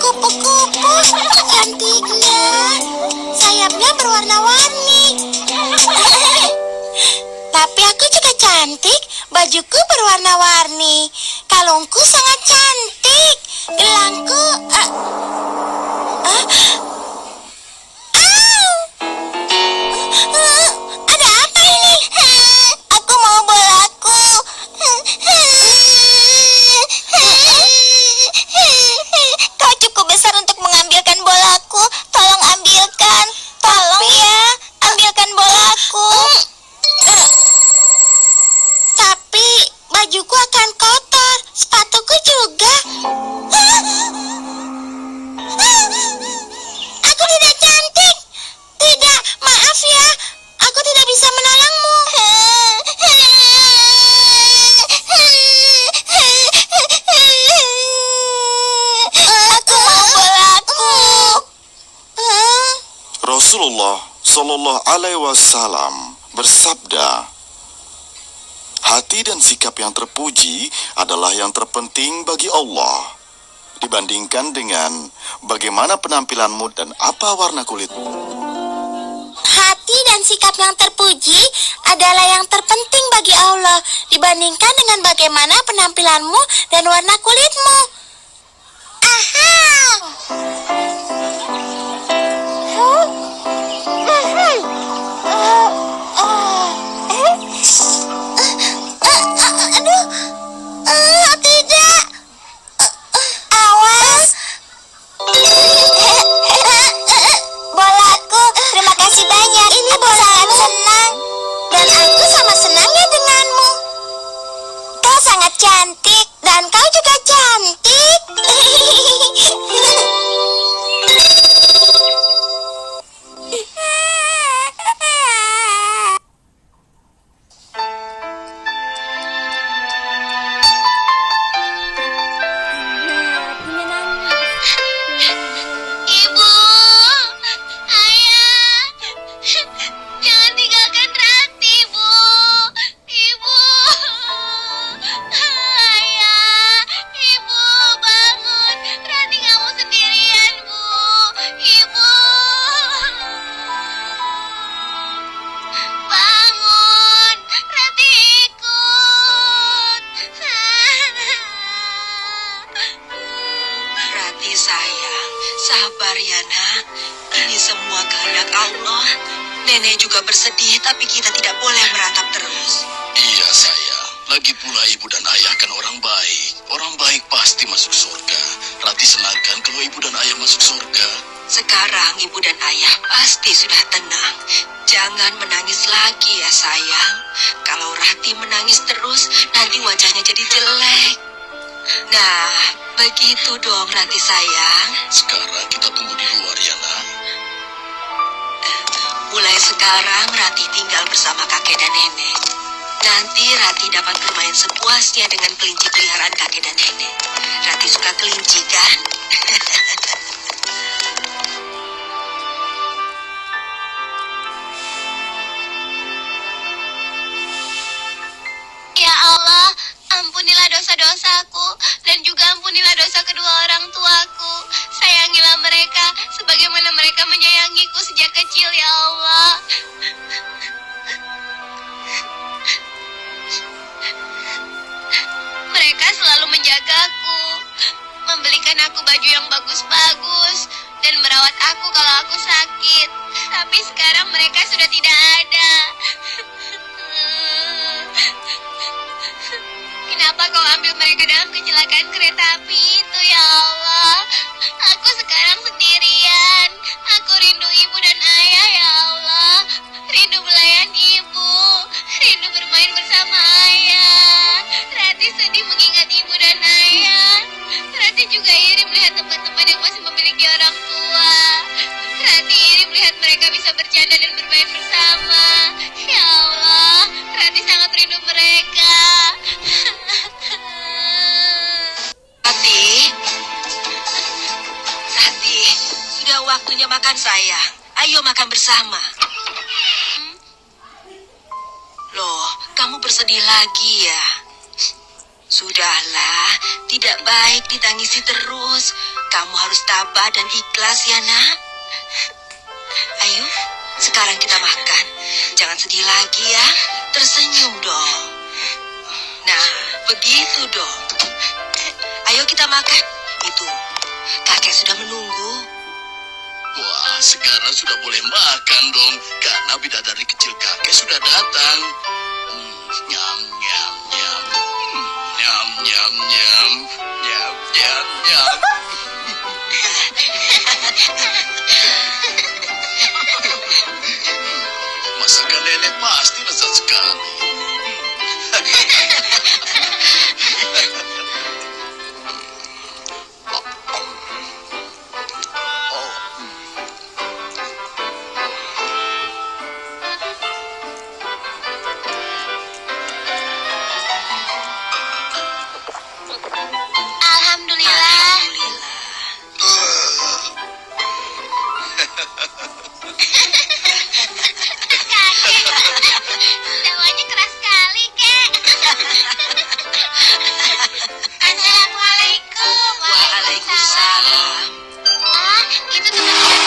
B: kupu-kupu cantiknya. Sayapnya berwarna-warni. Tapi aku juga cantik. Bajuku berwarna-warni. Kalungku sangat cantik. Gelangku... Ada apa ini? Aku mau bolaku. Kau cukup besar untuk mengambilkan bolaku. Tolong ambilkan. Tolong ya, ambilkan bolaku. Tapi bajuku akan kotor. Sepatuku juga. Aku tidak cantik. Tidak, maaf ya. Aku tidak bisa menolongmu. Aku mau bolaku.
G: Rasulullah Shallallahu Alaihi Wasallam bersabda, hati dan sikap yang terpuji adalah yang terpenting bagi Allah dibandingkan dengan bagaimana penampilanmu dan apa warna kulitmu.
B: Hati dan sikap yang terpuji adalah yang terpenting bagi Allah dibandingkan dengan bagaimana penampilanmu dan warna kulitmu. Aha! Aduh, tidak. Awas. Bolaku, terima kasih banyak. Ini sangat senang. Dan aku sama senangnya denganmu. Kau sangat cantik. Dan kau juga cantik.
C: Ibu, ayah, jangan tinggalkan Rati, Bu. Ibu, ayah, ibu, bangun. Rati nggak mau sendirian, Bu. Ibu, bangun. Rati ikut.
J: Rati sayang, sabar ya nak. Ini semua kehendak Allah. Nenek juga bersedih, tapi kita tidak boleh meratap terus.
A: Iya sayang, lagi pula ibu dan ayah kan orang baik. Orang baik pasti masuk surga. Rati senang kan kalau ibu dan ayah masuk surga.
J: Sekarang ibu dan ayah pasti sudah tenang. Jangan menangis lagi ya sayang. Kalau Rati menangis terus, nanti wajahnya jadi jelek. Nah, begitu dong Rati sayang.
A: Sekarang kita tunggu di luar ya nak.
J: Mulai sekarang Rati tinggal bersama kakek dan nenek. Nanti Rati dapat bermain sepuasnya dengan kelinci peliharaan kakek dan nenek. Rati suka kelinci kan?
C: Ya Allah, ampunilah dosa-dosaku dan juga ampunilah dosa kedua orang tuaku. Sayangilah mereka sebagaimana mereka menyayangiku sejak kecil ya Allah. Mereka selalu menjagaku, membelikan aku baju yang bagus-bagus, dan merawat aku kalau aku sakit. Tapi sekarang mereka sudah tidak ada. Kenapa kau ambil mereka dalam kecelakaan kereta api itu ya Allah? Aku sekarang sendirian. Aku rindu ibu dan ayah ya Allah. Rindu belayan ibu. Rindu bermain bersama ayah. Rati sedih mengingat ibu dan ayah. Rati juga iri melihat teman-teman yang masih memiliki orang tua. Rati iri melihat mereka bisa bercanda dan bermain bersama. Ya Allah, Rati sangat rindu mereka.
J: Rati, sudah waktunya makan sayang. Ayo makan bersama. Loh, kamu bersedih lagi ya? Sudahlah, tidak baik ditangisi terus. Kamu harus tabah dan ikhlas ya nak. Ayo, sekarang kita makan. Jangan sedih lagi ya. Tersenyum dong. Nah, begitu dong. Ayo kita makan. Itu, kakek sudah menunggu.
A: Wah, sekarang sudah boleh makan dong, karena bidadari kecil kakek sudah datang. Nyam, nyam, nyam. Nyam, nyam, nyam. Nyam, nyam, nyam. Masakan nenek pasti lezat sekali.
C: Alhamdulillah. Dawanya keras sekali, Kek. Assalamualaikum.
J: Waalaikumsalam.
C: Ah, itu teman.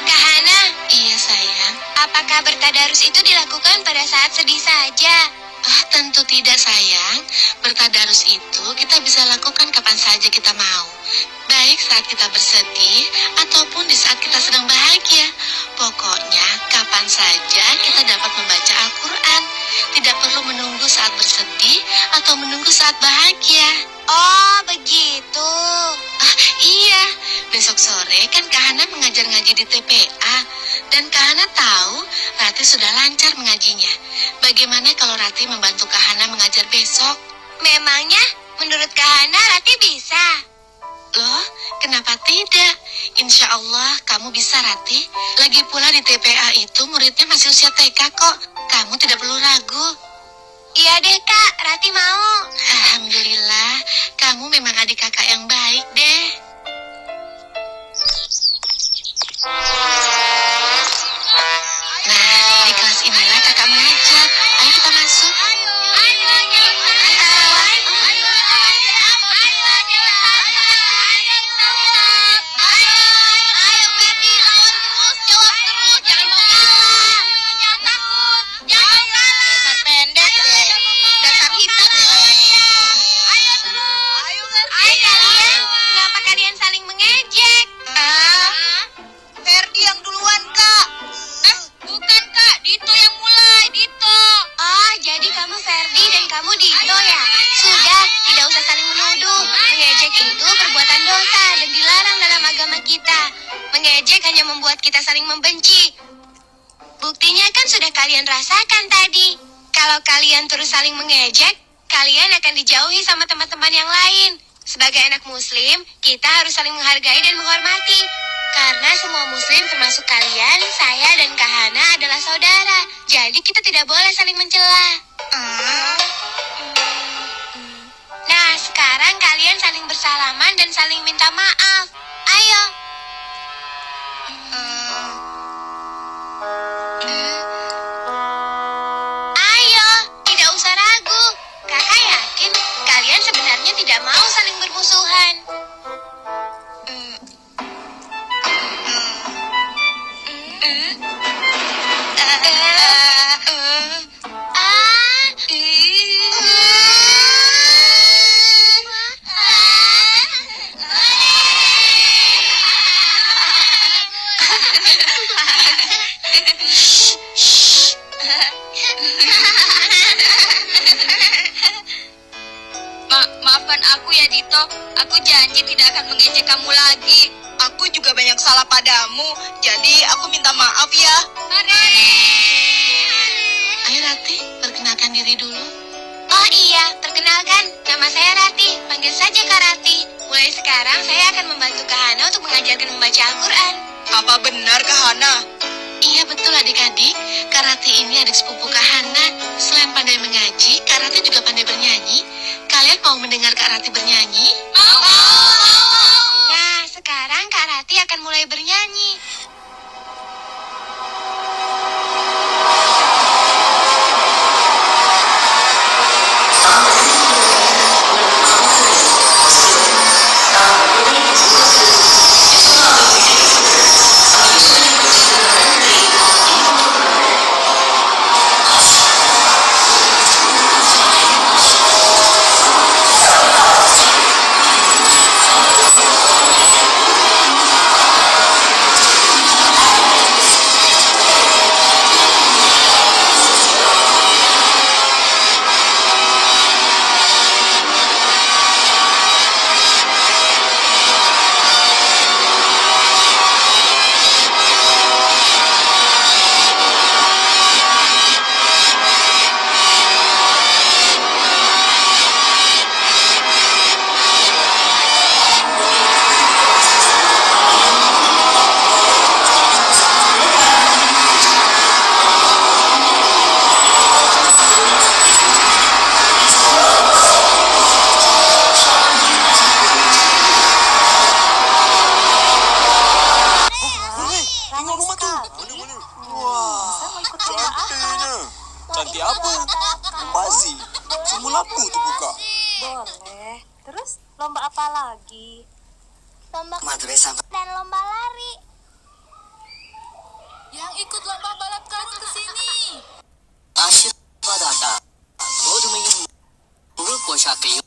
C: Kahana. Iya sayang. Apakah bertadarus itu dilakukan pada saat sedih saja? Ah, tentu tidak sayang. Bertadarus itu kita bisa lakukan kapan saja kita mau. Baik saat kita bersedih ataupun di saat kita sedang bahagia. Pokoknya kapan saja kita dapat membaca Al-Quran. Tidak perlu menunggu saat bersedih atau menunggu saat bahagia. Oh, begitu. Ah, iya. Besok sore kan Kahana mengajar ngaji di TPA. Dan Kahana tahu Rati sudah lancar mengajinya. Bagaimana kalau Rati membantu Kahana mengajar besok? Memangnya menurut Kahana Rati bisa?
I: Loh, kenapa tidak? Insya Allah kamu bisa, Rati. Lagi pula di TPA itu muridnya masih usia TK kok. Kamu tidak perlu ragu.
C: Iya deh kak, Rati mau.
I: Alhamdulillah, kamu memang adik kakak yang baik deh. Nah, di kelas inilah kakak mengajar. Ayo kita masuk.
C: Kenapa kalian saling mengejek?
U: Ferdi yang duluan, Kak.
C: Bukan kak, Dito yang mulai, Dito. Oh, jadi kamu Ferdi dan kamu Dito ya? Sudah, tidak usah saling menuduh. Mengejek itu perbuatan dosa dan dilarang dalam agama kita. Mengejek hanya membuat kita saling membenci. Buktinya kan sudah kalian rasakan tadi. Kalau kalian terus saling mengejek, kalian akan dijauhi sama teman-teman yang lain. Sebagai anak muslim, kita harus saling menghargai dan menghormati. Karena semua muslim termasuk kalian, saya dan Kak Hana adalah saudara. Jadi kita tidak boleh saling mencela. Nah, sekarang kalian saling bersalaman dan saling minta maaf. Ayo. Ayo, tidak usah ragu. Kakak yakin kalian sebenarnya tidak mau saling bermusuhan.
U: Maafkan aku ya Dito, aku janji tidak akan mengejek kamu lagi. Aku juga banyak salah padamu, jadi aku minta maaf ya.
I: Ayo Rati, perkenalkan diri dulu.
C: Oh iya, perkenalkan, nama saya Rati. Panggil saja Kak Rati. Mulai sekarang saya akan membantu Kak Hana untuk mengajarkan membaca Al-Quran.
U: Apa benar Kak Hana?
I: Iya betul adik-adik, Kak Rati ini adik sepupu Kak Hana. Selain pandai mengaji, Kak Rati juga pandai bernyanyi. Kalian mau mendengar Kak Rati bernyanyi?
C: Mau. Nah, sekarang Kak Rati akan mulai bernyanyi.
V: Cantik apa? Bazi. Semula aku terbuka.
L: Boleh. Terus lomba apa lagi?
B: Lomba
V: Madrasah.
B: dan lomba lari.
T: Yang ikut lomba balap karung ke sini.
E: ಆಶೀರ್ವಾದ ಗೋಧುಮೆಯ ಮುಳು ಪೋಷಾಕೆಯು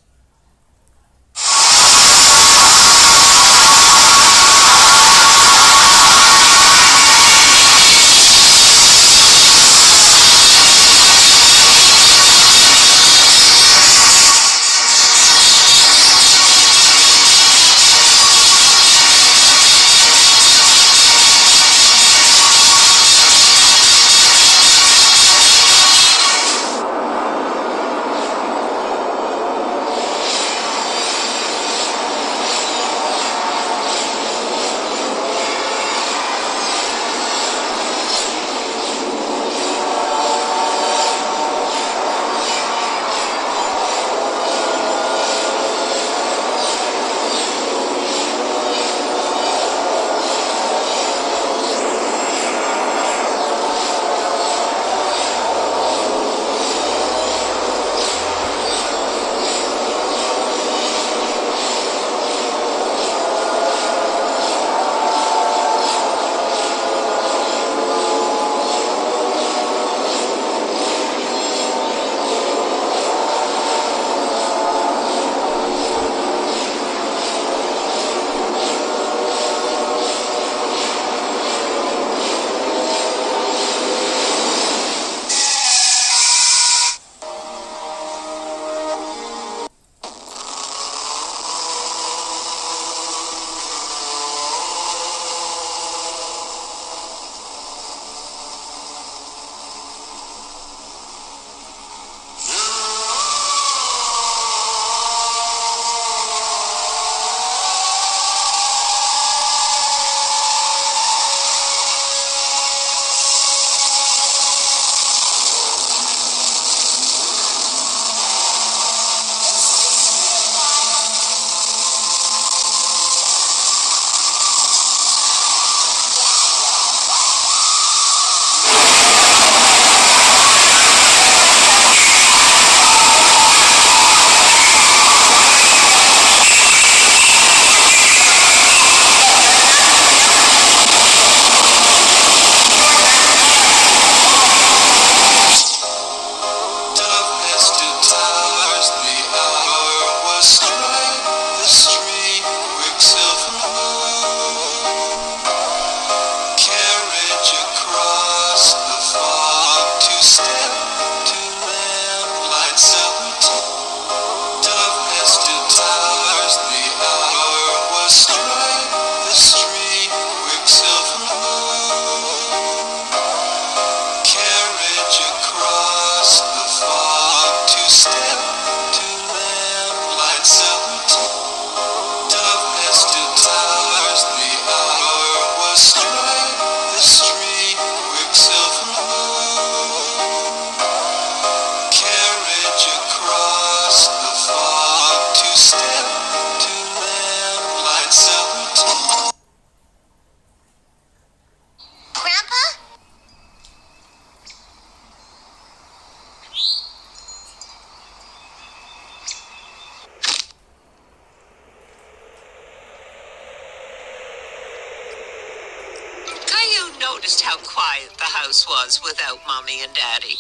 K: step to lamplight solitude. Darkness to towers, the hour was strike. The street Quicksilver moon. Carriage across the fog to step to lamplight solitude.
B: Grandpa?
M: Caillou noticed how quiet the house was without Mommy and Daddy.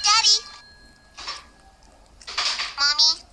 B: Daddy? Mommy?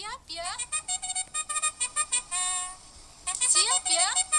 I: Siap ya? Siap ya?